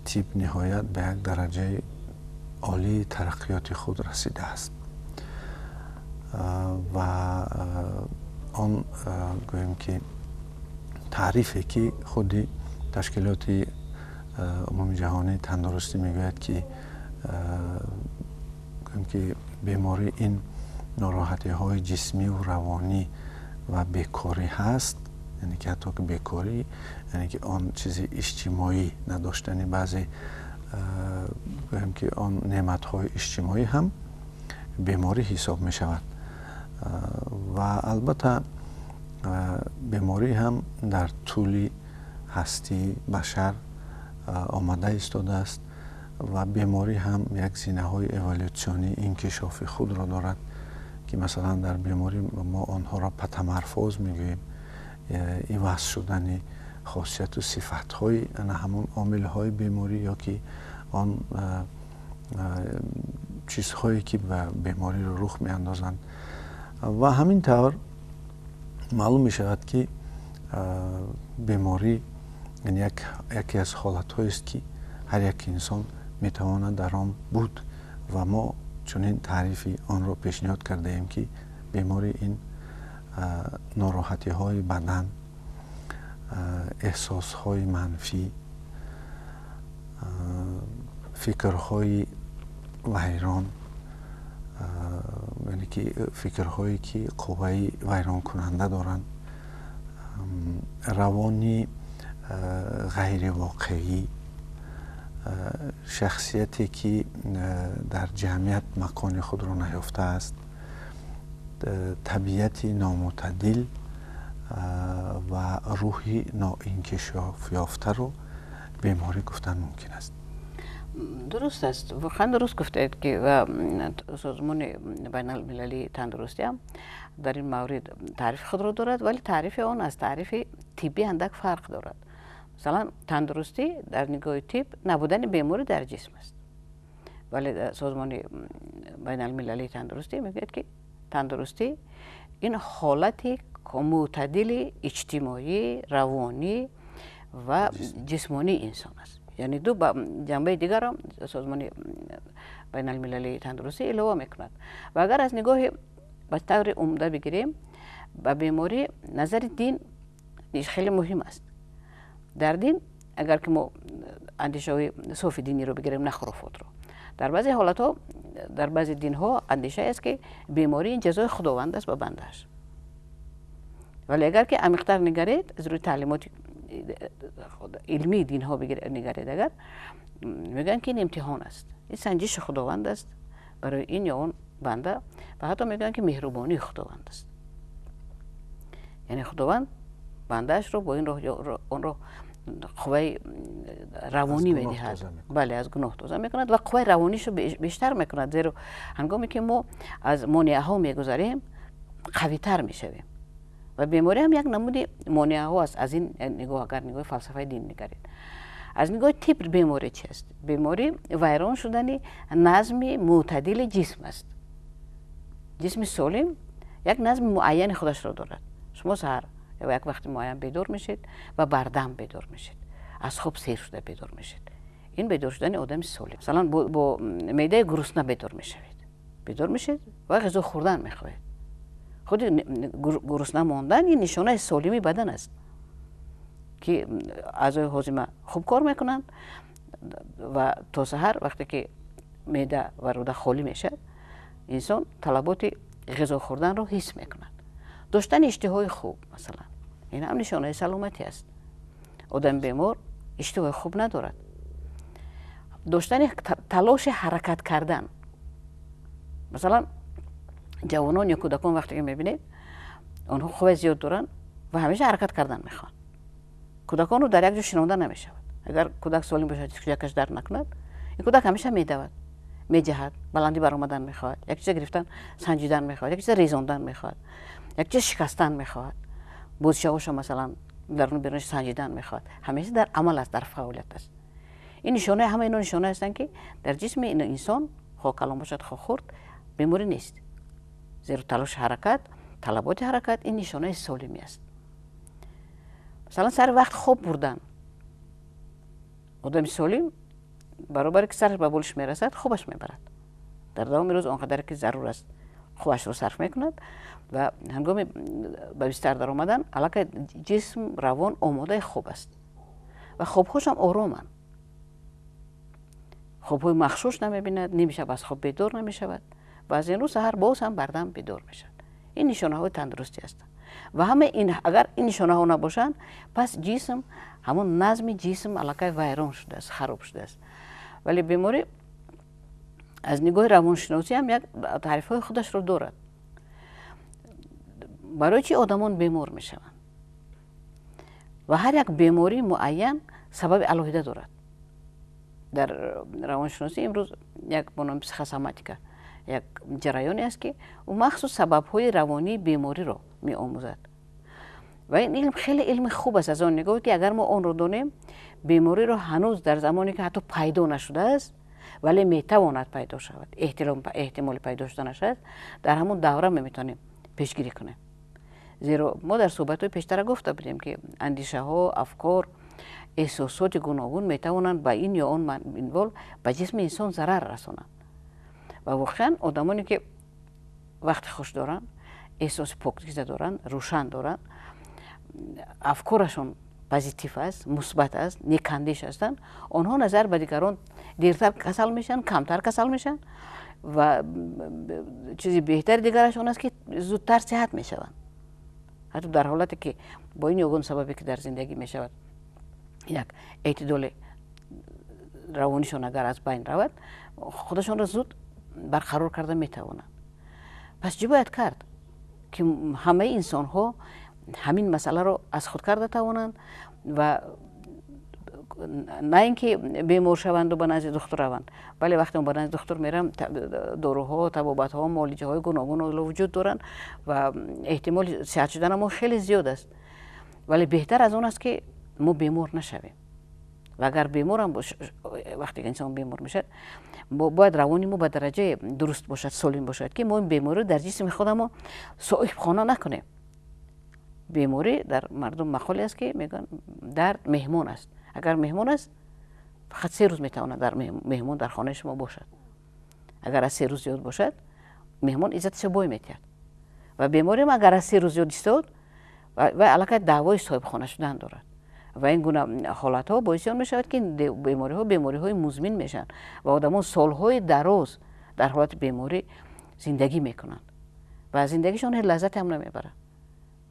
تیپ نهایت به یک درجه عالی ترقیات خود رسیده است و آن گوییم که تعریفی که خودی تشکیلات عمومی جهانی تندرستی میگوید که گوییم که بیماری این ناراحتی های جسمی و روانی و بیکاری هست. یعنی که حتی که بیکاری یعنی که آن چیز اجتماعی نداشتنی، بعضی گوییم که آن نعمت های اجتماعی هم بیماری حساب می شود. و البته بیماری هم در طول هستی بشر آمده ایستاده است و بیماری هم یک زینه های اِوولوشنی انکشاف خود را دارد که مثلا در بیماری ما آنها را پتمرفاز میگوییم، عوض شدن خاصیت و صفت های همون عامل های بیماری یا که آن چیزهایی که به بیماری رو رخ می اندازند. و همین طور معلوم می شود که بیماری یکی از حالت هایی است که هر یک انسان می تواند در آن بود و ما چنین تعریفی آن را پیشنهاد کرده ایم که بیماری این ناراحتی های بدن، احساس های منفی، فکرهای ویران، یعنی که فکرهایی که قوه ویران کننده دارند، روانی غیر واقعی، شخصیتی که در جمعیت مکان خود را نیافته است، طبیعت نامعتدل و روحی ناانکشاف یافته رو بیماری گفتن ممکن است. درست است، واقعا درست گفتید که و سازمان بین المللی تندرستی هم در این مورد تعریف خود را دارد، ولی تعریف آن از تعریف طبی اندک فرق دارد. مثلا تندرستی در نگاه طب نبودن بیماری در جسم است، ولی سازمان بین المللی تندرستی میگوید که تندرستی این حالت معتدل اجتماعی، روانی و جسمانی انسان است. یعنی دو جنبه دیگر هم سازمان بین المللی تندرستی علاوه میکند. و اگر از نگاه به طور عمده بگیریم، به بیماری نظر دین خیلی مهم است. در دین اگر که ما اندیشه های صوفی دینی رو بگیریم، نه خرافات رو، در بعضی حالت‌ها در بعضی دین‌ها اندیشه است که بیماری این جزای خداوند است به بنده‌اش. ولی اگر که عمیق‌تر نگرید از روی تعلیمات علمی دین‌ها نگرید، اگر میگن که این امتحان است، این سنجش خداوند است برای این یا اون بنده، و حتی میگن که مهربانی خداوند است. یعنی خداوند بنده‌اش رو با این اون رو قوه روانی میدهد. بله، از گناه توزه میکند و قوه روانیش رو بیشتر میکند، زیرا هنگامی که ما از مانعه ها میگذاریم قوی تر میشویم. و بیماری هم یک نمودی مانعه ها است. از این نگاه، اگر نگاه فلسفه دین نگرید، از نگاه تیپ بیماری چی است؟ بیماری ویران شدن نظم معتدل جسم است. جسم سالم یک نظم معین خودش را دارد. شما سحر یا یک وقت معین بیدار میشید و بردم بیدار میشید، از خواب سیر شده بیدار میشید. این بیدار شدن آدم سالم. مثلا با معده گرسنه بیدار میشید و غذا خوردن میخواهید. خود گرسنه ماندن این نشانه سالمی بدن است که اعضای هاضمه خوب کار میکنند و تا سحر وقتی که معده و روده خالی میشه، انسان طلبات غذا خوردن رو حس میکند. داشتن اشتهای خوب مثلا، این هم نشانه سلامتی است. آدم بیمار اشتهای خوب ندارد. داشتن تلاش حرکت کردن، مثلا جوانان یا کودکان وقتی که میبینید آنها خوب زیاد دارن و همیشه حرکت کردن میخوان. کودکان رو در یک جا شنونده نمیشود. اگر کودک سالم باشد یکش درد نکند، این کودک همیشه میدود، میجهد، بلندی برآمدن میخواد، یک چیز گرفتن سنجیدن میخواد، یک چیز ریزاندن میخواد، یک چیز شکستن میخواد، بوزشهاش مثلا درون بیرونش سنجیدن میخواد. همیشه در عمل است، در فعالیت است. این نشانه، همه اینا نشانه هستند که در جسم این انسان خواه کلام باشد خواه خورد بیماری نیست، زیرا تلاش حرکت، طلبات حرکت این نشانه سالمی است. مثلا سر وقت خواب بردن، آدم سالم برابر که سرش به بالش میرسد خوابش میبرد، در دوام روز آنقدر که ضرور است خوابش رو صرف میکند و هنگام به بستر در آمدن علاقه جسم روان آماده خواب است و خوابهاش هم آرامن. خوابهای مخشوش نمیبیند، نمیشه از خواب بیدار نمیشود و از این روز سحر باز هم بردم بیدار میشد. این نشانه های تندرستی هستند و همه این، اگر این نشانه ها نباشند پس جسم، همون نظم جسم علاقه ویران شده است، خراب شده است. ولی بیماری از نگاه روانشناسی هم یک تعریف های خودش رو دارد. برای چی آدمان بیمار میشوند؟ و هر یک بیماری معین سبب علاهیده دارد. در روانشناسی امروز یک بنام پسیخوسوماتیکا یک جریانی است که او مخصوص سبب‌های روانی بیماری را می‌آموزد و این علم خیلی علم خوب است از آن نگاه که اگر ما آن را دانیم، بیماری را هنوز در زمانی که حتی پیدا نشده است ولی میتواند پیدا شود، احتمال پیدا شدنش است، در همون دوره میتونیم پیشگیری کنیم. زیرا ما در صحبت‌های پیشتر گفته بودیم که اندیشه ها، افکار، احساسات گوناگون میتوانند به این یا آن منوال به جسم انسان ضرر رسانند و واقعا آدمانی که وقت خوش دارن، احساس پاکیزه دارن، روشن دارن، افکارشون پوزیتیو است، مثبت است، نیکاندیش هستند، آنها نظر به دیگران دیرتر کسل میشن، کمتر کسل میشن و چیزی بهتر دیگرشون است که زودتر صحت میشوند. حتی در حالتی که با این یگان سببی که در زندگی میشود یک اعتدال روانیشون اگر از بین رود، خودشون را زود برقرار کرده میتوانند. پس چی باید کرد که همه انسان ها همین مسئله رو از خود کرده توانند و نه اینکه بیمار شوند و به نزد دکتر روند، ولی وقتی به نزد دکتر میرم داروها، طبابت ها، معالجه های گوناگون وجود دارند و احتمال صحت شدن ما خیلی زیاد است، ولی بهتر از اون است که ما بیمار نشویم. و اگر بیمار هم وقتی انسان بیمار میشه باید روانی ما به درجه درست باشد، سالم باشد که ما این بیماری در جسم خودمون صاحب خانه نکنیم. بیماری در مردم مقوله است که میگن درد مهمان است. اگر مهمان است فقط 3 روز میتواند در مهمان در خانه شما باشد. اگر از 3 روز زیاد باشد مهمان عزتش بای میتید و بیماری هم اگر از 3 روز زیاد ایستاد و علاقه دعوای صاحب خانه شدن دارد. و این گونه حالت ها باعث آن می شود که بیماری های مزمن میشن و آدمان سالهای دراز در حالت بیماری زندگی میکنند و زندگیشان لذت هم نمیبرند.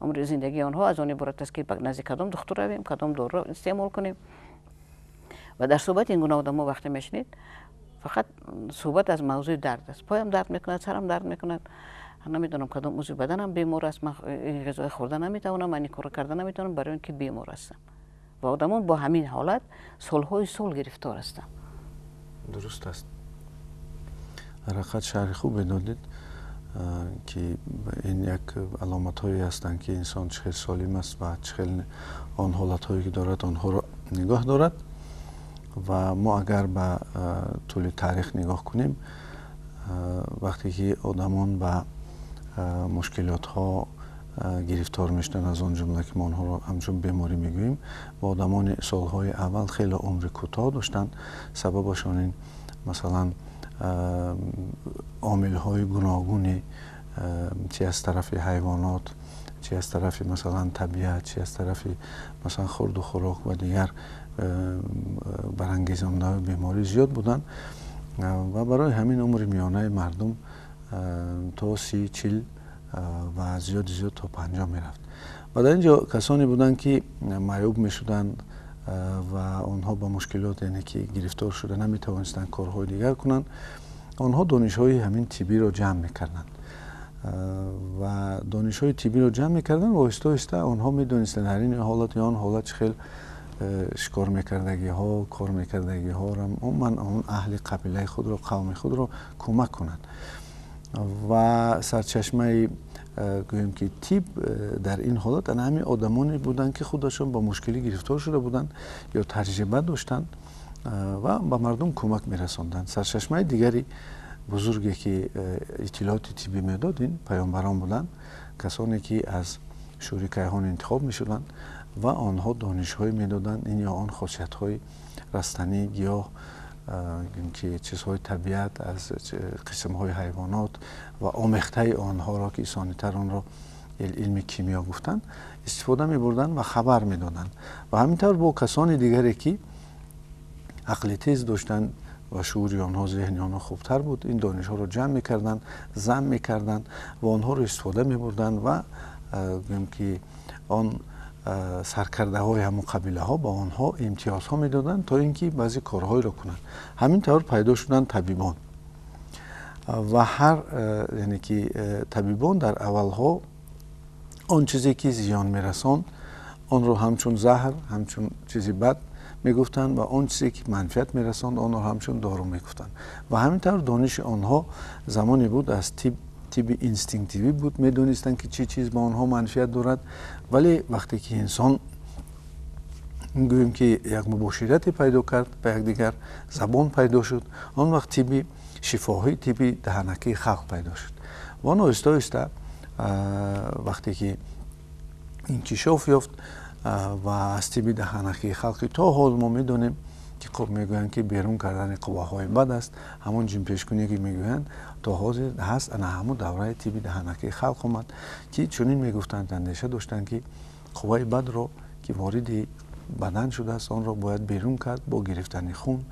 عمر زندگی آنها از آن عبارت است که نزد کدام دکتر رویم، کدام دارو استعمال کنیم. و در صحبت این گونه آدم ها وقتی میشنید فقط صحبت از موضوع درد است. پایم درد میکند، سرم درد میکند، نمیدونم کدام عضو بدنم بیمار است، من این غذا خوردن نمیتونم، من این کار کردن نمیتونم برای اینکه بیمار هستم. و آدمان با همین حالت سالهای سال گرفتار هستند. درست است. حقیقت شرح خوب دادید که این یک علامت هایی هستند که انسان چه سالم است و چه آن حالت هایی که دارد آنها را نگاه دارد. و ما اگر به طول تاریخ نگاه کنیم وقتی که آدمان به مشکلات ها گرفتار میشدن، از آن جمله که ما آنها را همچون بیماری میگوییم، و آدمان سالهای اول خیلی عمر کوتاه داشتن. سببشان این مثلا عامل های گوناگونی چه از طرف حیوانات، چه از طرف مثلا طبیعت، چه از طرف مثلا خورد و خوراک و دیگر برانگیزنده های بیماری زیاد بودن و برای همین عمر میانه مردم تا 30-40 و زیاد تا 50 میرفت. و در اینجا کسانی بودن که معیوب میشدن و آنها با مشکلات یعنی که گرفتار شده نمیتوانستند کارهای دیگر کنند. آنها دانش‌های همین طبی را جمع میکردند و دانش‌های طبی را جمع میکردند و آهسته آنها میدونستند در این حالت یا آن حالت خیلی شکار میکردگی ها، کار میکردگی ها را اون اهل قبیله خود را، قوم خود را کمک کنند. و سرچشمه گوییم که طب در این حالت همین آدمانی بودند که خودشون با مشکلی گرفتار شده بودند یا تجربه داشتند و به مردم کمک میرساندند. سرچشمه دیگری بزرگی که اطلاعات طبی میدادین پیامبران بودند، کسانی که از شوری کیهان انتخاب میشدند و آنها دانش‌های میدادند این یا آن خاصیت‌های رستنی گیاه که چیزهای طبیعت از قسم‌های حیوانات و آمیخته آنها را که سانیتر آن را علم کیمیا گفتند استفاده می‌بردند و خبر می‌دادند. و همینطور با کسان دیگری که عقل تیز داشتند و شعوری آنها، ذهن آنها خوبتر بود، این دانش‌ها را جمع می‌کردند، ضم می‌کردند و آنها را استفاده می‌بردند و گویم که آن سرکرده های همون قبیله ها با آنها امتیاز ها میدادند تا اینکه بعضی کارهای را کنند. همینطور پیدا شدند طبیبان و هر یعنی که طبیبان در اول ها آن چیزی که زیان میرساند آن رو همچون زهر، همچون چیزی بد میگفتند و آن چیزی که منفعت میرساند آن رو همچون دارو میگفتند. و همینطور دانش آنها زمانی بود از طب اینستینکتیوی بود، میدونستند که چی چیز با آنها منفعت دارد. ولی وقتی که انسان گوییم که یک مباشرت پیدا کرد به یک دیگر، زبان پیدا شد، آن وقت طب شفاهی، طب دهنکی خلق پیدا شد. و آن آهسته وقتی که انکشاف یافت و از طب دهنکی خلقی تا حال ما میدونیم که خب میگویند که بیرون کردن قواهای بد است، همون جن پیشگونی که میگویند تا حاضر هست، انا همون دوره طب دهنکی خلق اومد که چنین میگفتند، اندیشه داشتند که قوای بد رو که وارد بدن شده است آن را باید بیرون کرد با گرفتن خون،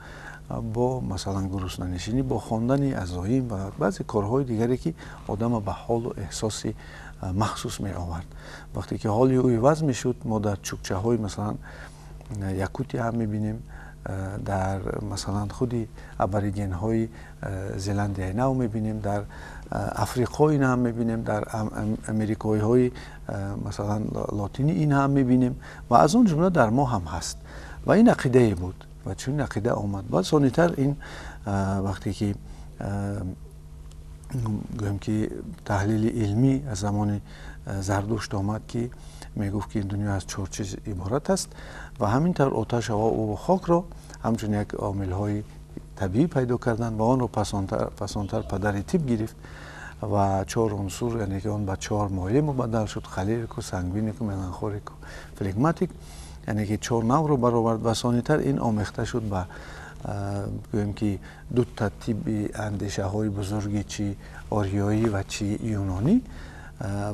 با مثلا گرسنه‌نشینی، با خواندن عزایم و بعضی کارهای دیگری که آدم به حال و احساس مخصوص می آورد. وقتی که حالی او عوض می شد، ما در چوکچه های مثلا یکوتی هم می بینیم، در مثلا خودی ابریجین های زلندیای نو می بینیم، در افریقای این هم می بینیم، در امریکای های مثلا لاتینی این هم می بینیم و از اون جمله در ما هم هست. و این عقیده بود و چون عقیده آمد بعد ثانی‌تر این وقتی که گویم که تحلیل علمی از زمان زردشت آمد که میگفت که این دنیا از 4 چیز عبارت است و همینطور آتش، هوا و خاک را همچون یک عامل های طبیعی پیدا کردن و آن را پسانتر پدر طب گرفت و 4 عنصر، یعنی که آن به 4 مایع مبدل شد: خلیریک، سنگوینیک، ملانخولیک، فلگماتیک، یعنی که 4 نوع رو برآورد و ثانی‌تر این آمیخته شد به گویم که 2 تا طب اندیشه های بزرگی، چی آریایی و چی یونانی،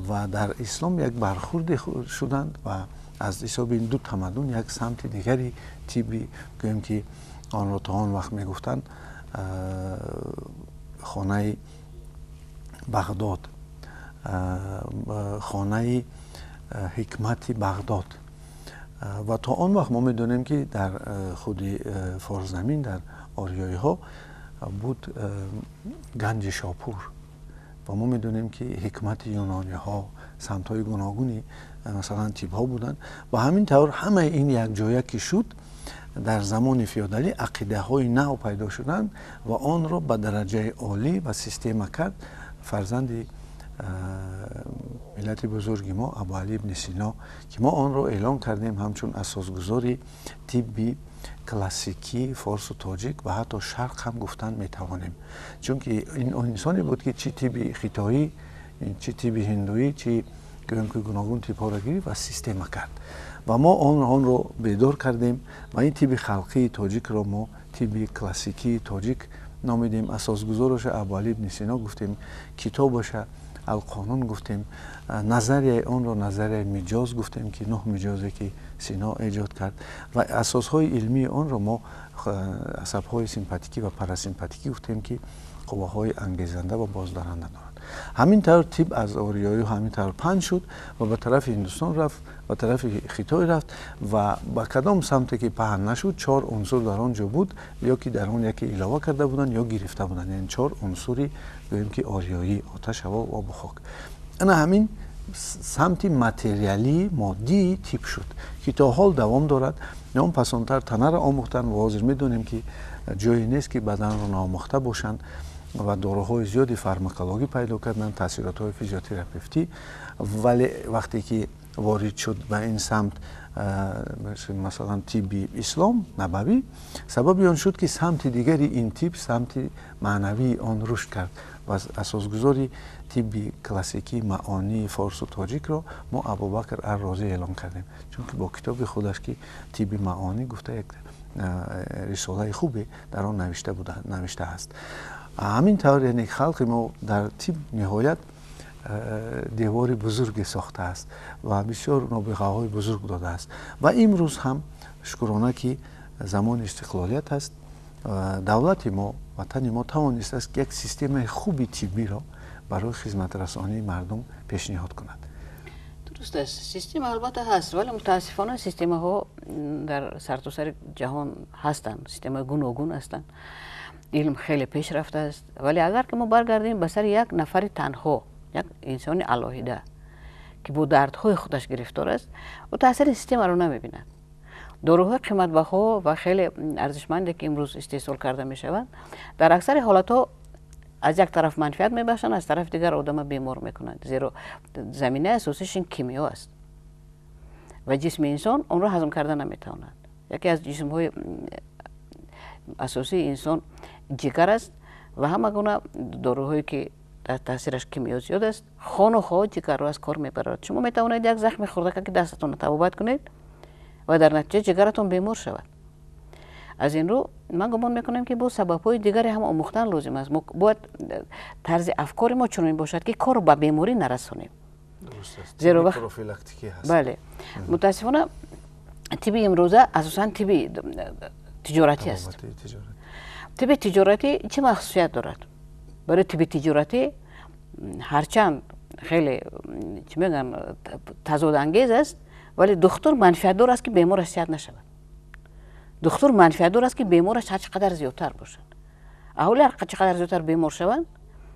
و در اسلام یک برخورد شدند و از حساب این دو تمدن یک سمت دیگری تیبی گویم که آن را تا آن وقت میگفتن خانه بغداد، خانه حکمت بغداد. و تا آن وقت ما میدونیم که در خود فارس زمین در آریایی ها بود گنج شاپور و ما میدونیم که حکمت یونانی ها سمت های گوناگونی مثلا تیب ها بودن و همین طور همه این یک جایه که شد در زمان فیودالی عقیده های نو پیدا شدن و آن را به درجه عالی و سیستم کرد فرزند ملت بزرگ ما ابوعلی ابن سینا که ما آن را اعلان کردیم همچون اساسگذاری طب کلاسیکی فارس و تاجیک و حتی شرق هم گفتن میتوانیم، چون که این انسانی بود که چی طب خیتایی چی طب هندویی چی گوناگون طب ها را گرفت و سیستم کرد و ما آن را بیدار کردیم و این طب خلقی تاجیک را ما طب کلاسیکی تاجیک نامیدیم. اساسگذارش ابوعلی ابن سینا گفتیم، کتابش القانون گفتیم، نظریه آن را نظریه مجاز گفتیم که 9 مجازی که سینا ایجاد کرد و اساسهای علمی آن را ما عصبهای سیمپاتیکی و پاراسیمپاتیکی گفتیم که قواهای انگیزنده و بازدارنده دارند. همین طور طب از آریایی همین طور پنج شد و به طرف هندوستان رفت و طرف خیتای رفت و با کدام سمتی که پهن نشد 4 عنصر در آنجا بود یا که در آن یکی علاوه کرده بودند یا گرفته بودند، یعنی 4 عنصری گوییم که آریایی آتش، هوا و آب و خاک. انا همین سمت متریالی مادی تیپ شد که تا حال دوام دارد. نام پسانتر تنه را آموختن و حاضر میدونیم که جایی نیست که بدن را ناموخته باشند و داروهای زیادی فارماکولوژی پیدا کردن، تاثیرات های فیزیوتراپیوتی، ولی وقتی که وارد شد به این سمت مثلا طب اسلام نبوی، سبب آن شد که سمت دیگری این طب سمت معنوی آن رشد کرد و اساسگذاری طب کلاسیکی معانی فارس و تاجیک را ما ابوبکر الرازی اعلان کردیم، چون که با کتاب خودش که طب معانی گفته یک رساله خوبی در آن نوشته است. همین طور یعنی خلق ما در طب نهایت دیواری بزرگی ساخته است و بسیار نابغه های بزرگ داده است و امروز هم شکرانه که زمان استقلالیت است دولت ما وطن ما توانسته است که یک سیستم خوبی طبی را برای خدمت رسانی مردم پیشنهاد کند. درست است، سیستم البته هست ولی متاسفانه سیستم ها در سرتاسر جهان هستند، سیستم گوناگون هستند، علم خیلی پیش رفته است، ولی اگر که ما برگردیم به سر یک نفر تنها، یک انسان علاهیده که با دردهای خودش گرفتار است و تاثیر سیستم را نمیبیند. داروهای قیمت بها و خیلی ارزشمندی که امروز استحصال کرده می شوند در اکثر حالات ها از یک طرف منفعت میبخشند، از طرف دیگر آدم بیمار میکنند، زیرا زمینه اساسیش این کیمیا است و جسم انسان اون را هضم کرده نمیتواند. یکی از جسم های اساسی انسان جگر است و همه گونه داروهایی که تاثیرش کیمیا زیاد است خون و خواه جگر را از کار میبرد. شما میتوانید یک زخم خورده که دستتون را تبابت کنید و در نتیجه جگرتون بیمار شود. از این رو من گمان میکنم که با سبب‌های دیگری هم آموختن لازم است. ما باید طرز افکار ما چنین باشد که کار به بیماری نرسانیم. درست است. زیرا پروفیلاکتیکی هست. بله. متاسفانه طب امروزه اساساً طب تجارتی است. طب تجارتی چه خصوصیت دارد؟ برای طب تجارتی هرچند خیلی چی میگن تضاد انگیز است ولی دکتر منفعت دار است که بیمارش صحت نشود. دکتر منفعت دار است که بیمارش هر چقدر زیادتر باشد. اهالی هر چقدر زیادتر بیمار شوند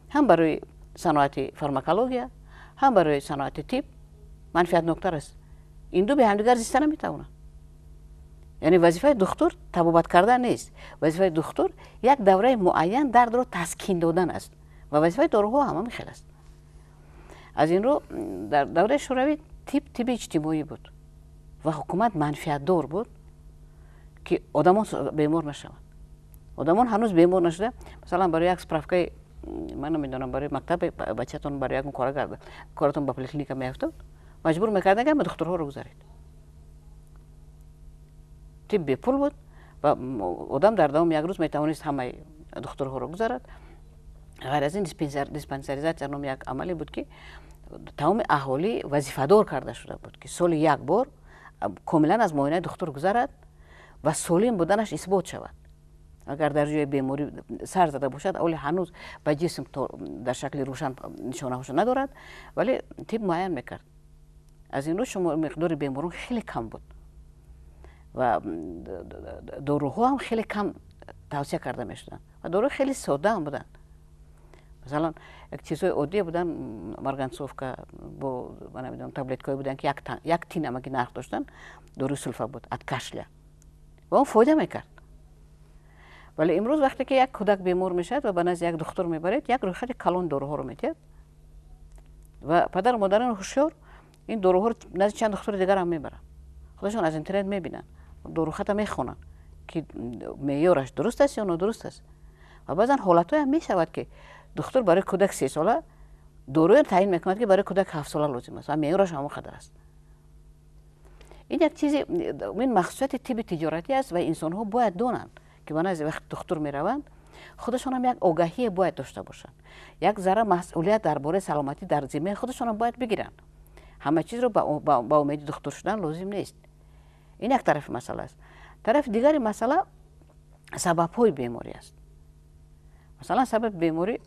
هم برای صنعت فارماکولوژی هم برای صنعت طب منفعت نکتر است. این دو به هم دیگر زیسته نمیتوانند. یعنی وظیفه دکتر طبابت کردن نیست، وظیفه دکتر یک دوره معین درد را تسکین دادن است و وظیفه داروها هم همین است. از این رو در دوره شوروی طب اجتماعی بود و حکومت منفعت دار بود که آدمان بیمار نشوند. آدمان هنوز بیمار نشده، مثلا برای یک سپرافکای من نمیدونم برای مکتب بچه‌تون برای یک کار کرده کارتون به پلیکلینیک میافتاد مجبور میکردن که دکترها رو گذارید. طب به پول بود و آدم در دوام یک روز میتوانست همه دکترها رو گذارد. غیر از این دیسپنسریزاسیون نام یک عملی بود که تمام اهالی وظیفه دار کرده شده بود که سال یک بار کاملا از معاینه دکتر گذرد و سالم بودنش اثبات شود. اگر در جای بیماری سر زده باشد اولی هنوز به جسم در شکل روشن نشانه هاش ندارد، ولی طب معاین میکرد. از این رو شما مقدار بیماران خیلی کم بود و داروها هم خیلی کم توصیه کرده میشدن و دارو خیلی ساده هم بودن. مثلا یک چیزای عادی بودن، مرگنسوفکا با من نمیدونم تابلتکای بودن که یک تی نمکی نرخ داشتن، دارو سولفا بود، ات کشله و اون فایده میکرد. ولی امروز وقتی که یک کودک بیمار میشد و به نزد یک دکتر میبرید، یک رویخط کلان داروها رو میتید و پدر و مادران هوشیار این داروها رو نزد چند دکتر دیگر هم میبرن، خودشون از اینترنت میبینن، داروخط میخونن که معیارش درست است یا نادرست است. و بعضا حالت‌های هم میشود که دکتر برای کودک 3 ساله داروی تعیین میکند که برای کودک 7 ساله لازم است و معیارش هم خطر است. این یک چیزی این مخصوصیت طب تجارتی است و انسان ها باید دانند که از وقت دکتر میروند خودشان هم یک آگاهی باید داشته باشند، یک ذره مسئولیت درباره سلامتی در ذمه خودشان هم باید بگیرند. همه چیز رو با امید دکتر شدن لازم نیست. این یک طرف مسئله است. طرف دیگری مسئله سبب‌های بیماری است. مثلا سبب بیماری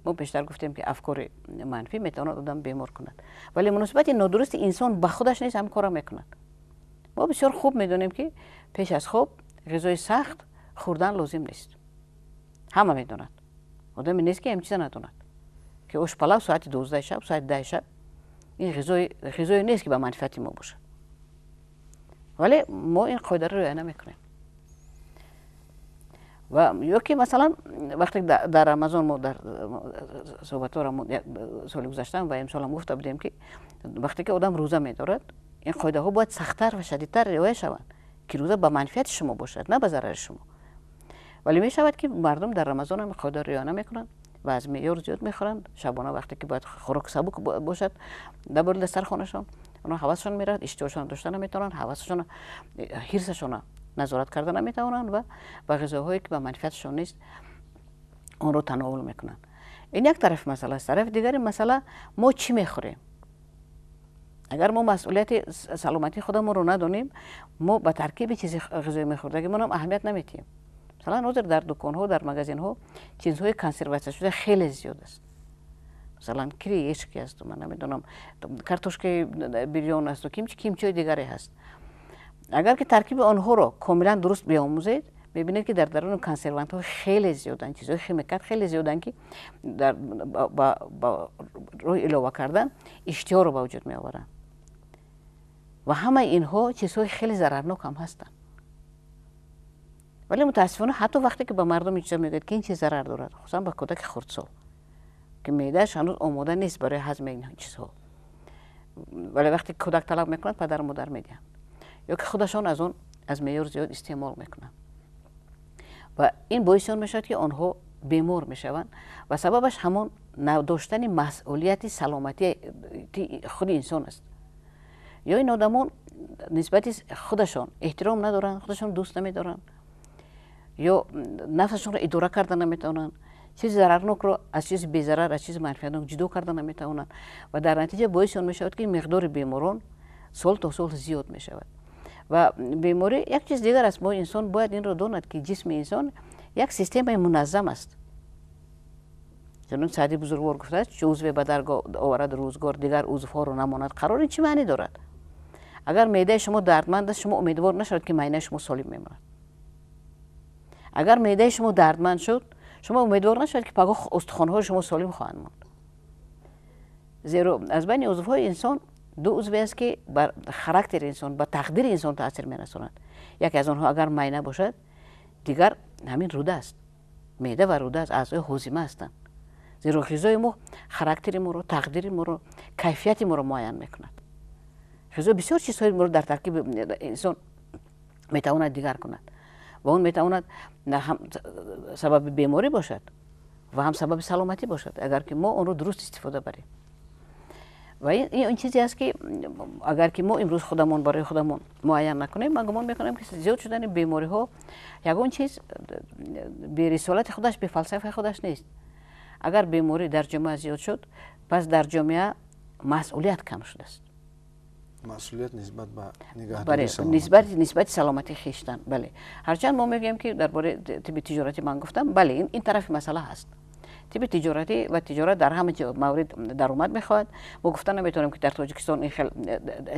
ما پیشتر گفتیم که افکار منفی میتواند آدم بیمار کند، ولی مناسبت نادرست انسان به خودش نیست هم کار میکند. ما بسیار خوب میدونیم که پیش از خواب غذای سخت خوردن لازم نیست. همه میدونند. آدمی نیست که این چیزا نداند که اوش پلاو ساعت 12 شب، ساعت 10 شب این غذای نیست که به منفعت ما باشه. ولی ما این قاعده رو رعایت نمیکنیم. و یا که مثلا وقتی در رمضان ما در صحبت ها سال گذشته و امسال هم گفته بودیم که وقتی که آدم روزه میدارد این قاعده ها باید سخت‌تر و شدیدتر رعایت شوند که روزه به منفعت شما باشد نه به ضرر شما. ولی می شود که مردم در رمضان هم قاعده رعایت نمیکنند و از معیار زیاد میخورند. شبانه وقتی که باید خوراک سبک باشد در بالای دسترخوانشان اونا حواسشون میرد، اشتهاشون داشته نمیتونن، حواسشون حرصشون نظارت کردن نمیتونن و غذاهایی که به منفعتشون نیست اون رو تناول میکنن. این یک طرف مسئله است. طرف دیگری مسئله ما چی میخوریم. اگر ما مسئولیت سلامتی خودمون رو ندونیم ما به ترکیب چیز غذایی میخوردگیمون هم اهمیت نمیدیم. مثلا حاضر در دکان ها در مغازین ها چیزهای کنسرواسیون شده خیلی زیاد است. مثلا کریشکی است، من نمیدونم کارتوشک بریون است و کیمچی دیگری هست. اگر که ترکیب آنها رو کاملا درست بیاموزید میبینید که در درون کنسروانت ها خیلی زیادن، چیزهای خیمیکات خیلی زیادن که در با روی علاوه کردن اشتها رو به وجود می آورن و همه اینها چیزهای خیلی ضررناک هم هستن. ولی متاسفانه حتی وقتی که به مردم این چیزا میگید که این چیز ضرر دارد، خصوصا به کودک خردسال که معده‌اش هنوز آماده نیست برای هضم این چیزها، ولی وقتی کودک طلب میکنند پدر و مادر میدن یا که خودشان از معیار زیاد استعمال میکنن و این باعث میشد که آنها بیمار میشوند و سببش همون نداشتن مسئولیت سلامتی خود انسان است. یا این آدمان نسبت خودشان احترام ندارن، خودشان دوست نمیدارن یا نفسشون رو اداره کردن نمیتونن، چیز ضررناک رو از چیز بی ضرر از چیز منفعتناک جدا کردن نمیتونن و در نتیجه باعث میشود که مقدار بیماران سال تا سال زیاد میشود. و بیماری یک چیز دیگر است. ما انسان باید این رو داند که جسم انسان یک سیستم منظم است. چون سعدی بزرگوار گفته است چه عضو به در آورد روزگار دیگر عضوها رو نماند قرار. این چی معنی دارد؟ اگر معده شما دردمند است شما امیدوار نشد که معده شما سالم میماند. اگر معده شما دردمند شد شما امیدوار نشد که پگاه استخوان‌های شما سالم خواهند ماند. زیرا از بین عضوهای انسان دو عضو است که بر خاراکتر انسان با تقدیر انسان تاثیر می‌رساند. یکی از آنها اگر معده باشد دیگر همین روده است. معده و روده از اعضای هاضمه هستند. زیرا غذای ما خاراکتر ما رو، تقدیر ما رو، کیفیت ما رو معین می‌کند. غذا بسیار چیزهای ما رو در ترکیب انسان می‌تواند دیگر کند و اون می‌تواند هم سبب بیماری باشد و هم سبب سلامتی باشد اگر که ما اون رو درست استفاده بریم. و این چیزی است که اگر که ما امروز خودمون برای خودمون معین نکنیم من گمان میکنم که زیاد شدن بیماری ها یگان چیز به رسالت خودش به فلسفه خودش نیست. اگر بیماری در جامعه زیاد شد پس در جامعه مسئولیت کم شده است. مسئولیت نسبت به نگهداری سلامتی نسبت سلامتی خویشتن. بله، هرچند ما میگیم که درباره طب تجارتی من گفتم، بله این طرف مسئله هست. طب تجارتی و تجارت در همه مورد درآمد میخواد. ما گفتن نمیتونیم که در تاجیکستان این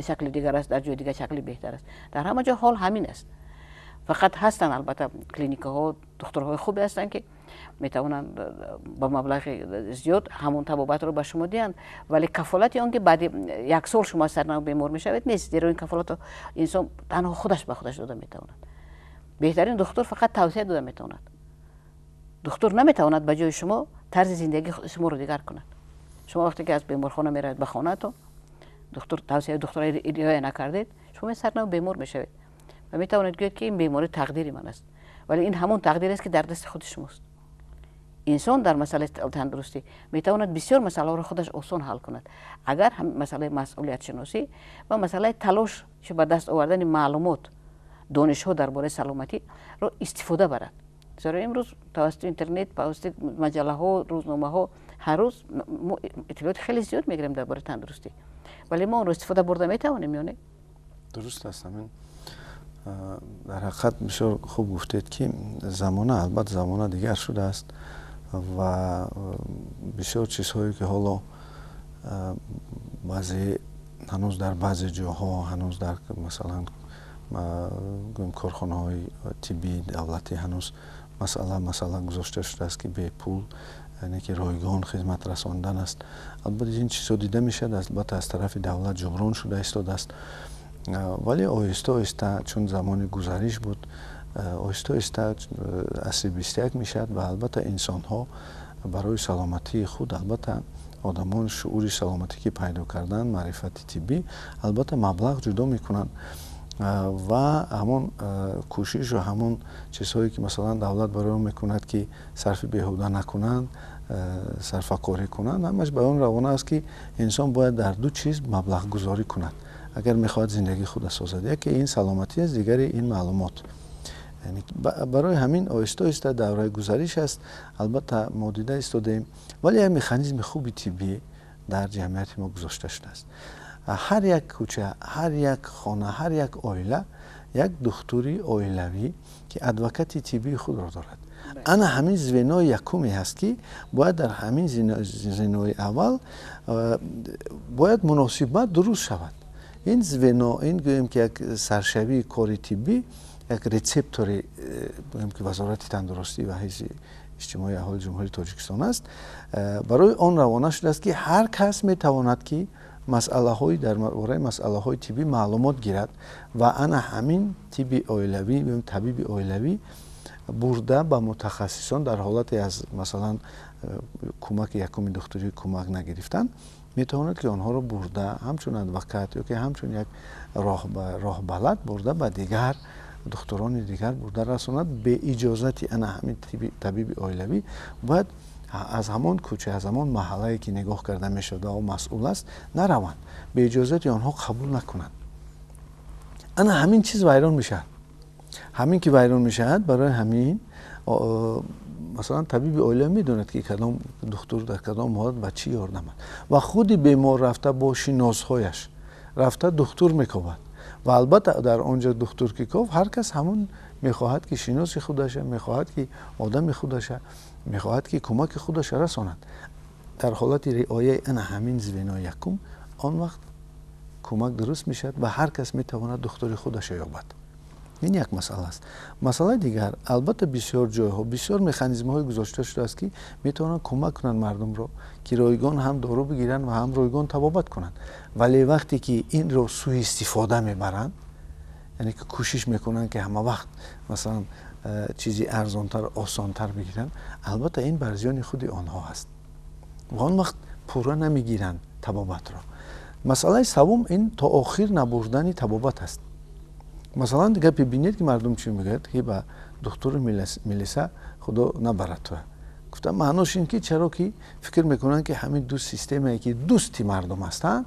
شکل دیگر است، در جای دیگر شکل بهتر است. در همه جا حال همین است. فقط هستن البته کلینیک ها دکترهای خوبی هستن که میتونن با مبلغ زیاد همون طبابت رو به شما دهند، ولی کفالت اون که بعد یک سال شما سرنو بیمار میشوید نیست. زیرا این کفالت انسان تنها خودش به خودش داده میتواند. بهترین دکتر فقط توصیه داده میتواند. دکتر نمیتواند به جای شما طرز زندگی شما رو دیگر کند. شما وقتی که از بیمارخانه میرید به خانه تو، دکتر توصیه دکتر ادعای نکردید، شما سرنو بیمار میشوید و میتواند گوید که این بیماری تقدیر من است، ولی این همون تقدیر است که در دست خود شماست. انسان در مسئله تندرستی میتواند بسیار مسائل را خودش آسان حل کند اگر هم مسئله مسئولیت شناسی و مسئله تلاش به دست آوردن معلومات دانش ها درباره سلامتی را استفاده برد. زیرا امروز توسط اینترنت، توسط مجله ها، روزنامه ها هر روز اطلاعات خیلی زیاد میگیریم درباره تندرستی، ولی ما اون رو استفاده برده میتوانیم یا نه؟ درست است. همین در حقیقت بسیار خوب گفتید که زمانه البته زمانه دیگر شده است و بسیار چیزهایی که حالا بعضی هنوز در بعضی جاها هنوز در مثلا کارخانه های طبی دولتی هنوز مسئله گذاشته شده است که به پول یعنی که رایگان خدمت رساندن است. البته این چیزا دیده میشه البته از طرف دولت جبران شده ایستاده است، ولی آهسته آهسته چون زمان گذریش بود آهسته آهسته عصر 21 میشد و البته انسان ها برای سلامتی خود البته آدمان شعور سلامتی که پیدا کردن معرفت طبی البته مبلغ جدا میکنن و همون کوشش و همون چیزهایی که مثلا دولت برای میکند که صرف بیهوده نکنند صرف کاری کنند همش به اون روانه است که انسان باید در دو چیز مبلغ گذاری کند اگر میخواد زندگی خود سازد. یکی این سلامتی است، دیگری این معلومات. یعنی برای همین آهسته آهسته دوره گذریش است. البته ما دیده ایستادیم ولی این مکانیزم خوبی طبی در جمعیت ما گذاشته شده است. هر یک کوچه، هر یک خانه، هر یک عائله یک دکتری عائلوی که ادوکت طبی خود را دارد. انا همین زوینای یکمی هست که باید در همین زوینای اول باید مناسبت درست شود. این زوینا این گویم که یک سرشوی کاری طبی یک ریسپتوری گویم که وزارت تندرستی و حیث اجتماعی اهالی جمهوری تاجیکستان است برای آن روانه شده است که هر کس میتواند که مسئله های در مورد مسئله های طبی معلومات گیرد و انا همین طبی عائلوی طبیب عائلوی برده به متخصصان در حالت از مثلا کمک یکم دکتری کمک نگرفتن میتواند که آنها را برده همچون ادوکت یا که همچون یک راه بلد برده به دیگر دکتران دیگر برده رساند به اجازت انا همین طبیب عائلوی باید از همان کوچه از همان محله که نگاه کرده میشده و مسئول است نروند به اجازت آنها قبول نکنند. انا همین چیز ویران میشه. همین که ویران میشد برای همین مثلا طبیب عائله میدوند که کدام دکتر در کدام حالت به چی یاردم و خودی بیمار رفته با شناسهایش رفته دکتر میکوبد و البته در آنجا دکتر که کوب هر کس همون میخواهد که شناس خودش میخواهد که آدم خودش میخواهد که کمک خودش رساند. در حالت رعایت انا همین زوینای یکم آن وقت کمک درست میشد و هر کس میتواند دکتر خودش یابد. این یک مسئله است. مسئله دیگر البته بسیار جایها بسیار مکانیزم های گذاشته شده است که میتونن کمک کنن مردم رو که رایگان هم دارو بگیرن و هم رایگان طبابت کنن، ولی وقتی که این رو سوء استفاده میبرن یعنی که کوشش میکنن که همه وقت مثلا چیزی ارزانتر آسانتر بگیرن البته این بر زیان خود آنها هست و آن وقت پورا نمیگیرن طبابت را. مسئله سوم این تا آخر نبردن طبابت است. مثلا دیگه ببینید که مردم چی میگوید که با دکتر میلیسا خدا نبرد تو. گفتم معناش این که چرا که فکر میکنن که همین دو سیستمی که دوستی مردم هستن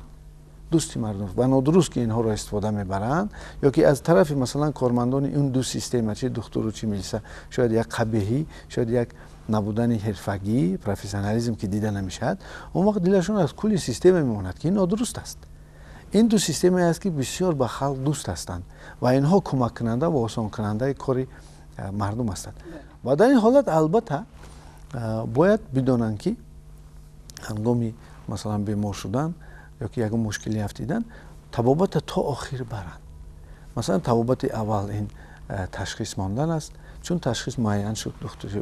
دوستی مردم و نادرست که اینها را استفاده میبرند یا که از طرف مثلا کارمندان این دو سیستم چه دکتر و چه میلیسا شاید یک قبیحی شاید یک نبودن حرفگی پروفسیونالیسم که دیده نمیشد اون وقت دلشون از کلی سیستم میماند که این نادرست است. این دو سیستمی است که بسیار به خلق دوست هستند و اینها کمک کننده و آسان کننده کاری مردم هستند. و در این حالت البته باید بدانند که هنگامی مثلا بیمار شدن یا که یک مشکلی افتیدن طبابت تا آخر برند. مثلا طبابت اول این تشخیص ماندن است، چون تشخیص معین شد دکتر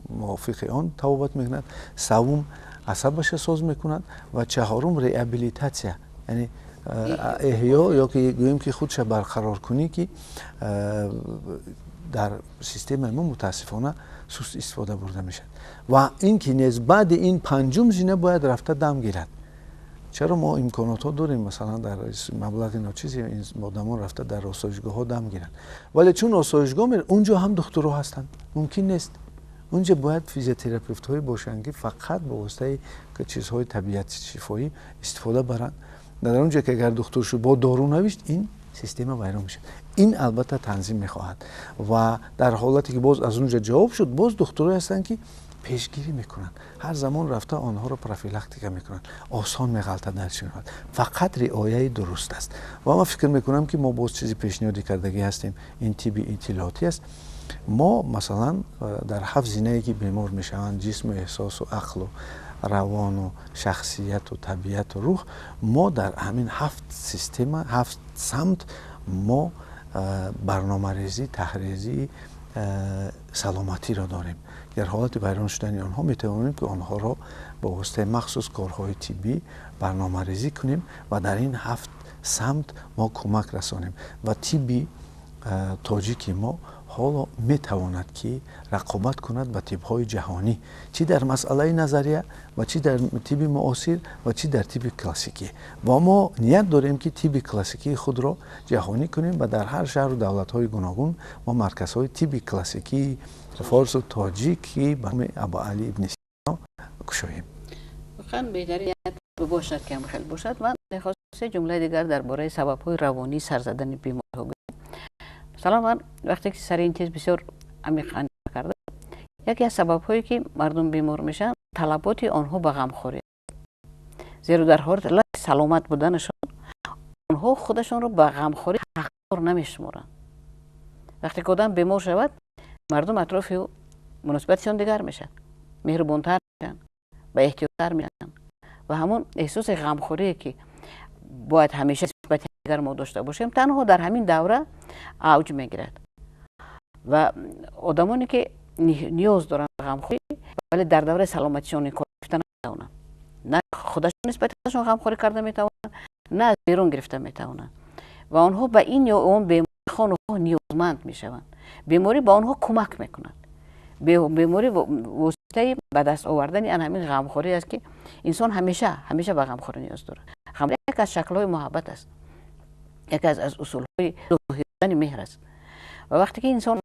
موافق آن طبابت میکند، سوم عصبش ساز میکند و چهارم ریابیلیتاسیا، یعنی احیا یا که گوییم که خودش برقرار کنی که در سیستم ما متاسفانه سوست استفاده برده میشه. و این که نیز بعد این پنجم زینه باید رفته دم گیرد. چرا ما امکانات ها داریم مثلا در مبلغ ناچیزی این آدمان رفته در آسایشگاه ها دم گیرن، ولی چون آسایشگاه میره اونجا هم دکترها هستند ممکن نیست. اونجا باید فیزیوتراپیست های باشند که فقط به واسطه که چیزهای طبیعت شفایی استفاده برند. در اونجا که اگر دکتر شو با دارو نوشت این سیستم ویران میشه. این البته تنظیم میخواهد و در حالتی که باز از اونجا جواب شد باز دکترها هستند که پیشگیری میکنن، هر زمان رفته آنها رو پروفیلاکتیکا میکنن، آسان میغلطه در چنین حال. فقط رعایت درست است. و من فکر میکنم که ما باز چیزی پیشنهادی کردگی هستیم، این طب اطلاعاتی است. ما مثلا در 7 زینه‌ای که بیمار میشوند، جسم و احساس و عقل و روان و شخصیت و طبیعت و روح، ما در همین 7 سیستم 7 سمت ما برنامه ریزی تحریزی سلامتی را داریم. در حالت ویران شدن آنها میتوانیم که آنها را با واسطه مخصوص کارهای طبی برنامه ریزی کنیم و در این 7 سمت ما کمک رسانیم و طب تاجیک ما حالا میتواند که رقابت کند با طب‌های جهانی، چی در مسئله نظریه و چی در طب معاصر و چی در طب کلاسیکی. و ما نیت داریم که طب کلاسیکی خود را جهانی کنیم و در هر شهر و دولت‌های گوناگون ما مرکزهای طب کلاسیکی فارس و تاجیکی به نام ابا علی ابن سینا گشاییم. واقعا بهترین باشد که هم خیلی باشد. من خواست جمله دیگر درباره سبب‌های روانی سر زدن بیماری ها. مثلا من وقتی که سر این چیز بسیار عمیقاً کردم، یکی از سبب‌هایی که مردم بیمار میشن طلبات آنها به غمخوری، زیرا در حالت سلامت بودنشان آنها خودشان رو به غمخوری حقدار نمیشمارن. وقتی که آدم بیمار شود مردم اطراف او مناسبتشان دیگر میشن، مهربانتر میشن، با احتیاطتر میشن و همون احساس غمخوری که باید همیشه نسبت دیگر ما داشته باشیم تنها در همین دوره اوج میگیرد و آدمانی که نیاز دارن به غمخوری ولی در دوره سلامتیشان گرفته نمیتونن، نه خودشون نسبت خودشون غمخوری کرده میتونن نه از بیرون گرفته میتونن و آنها به این یا اون بیماری خانه نیازمند میشوند. بیماری با آنها کمک میکنند. بیماری واسطه به دست آوردن همین غمخوری است که انسان همیشه به غمخوری نیاز داره. غمخوری یک از شکل‌های محبت است، یکی از اصول‌های ظاهر مهر است و وقتی که انسان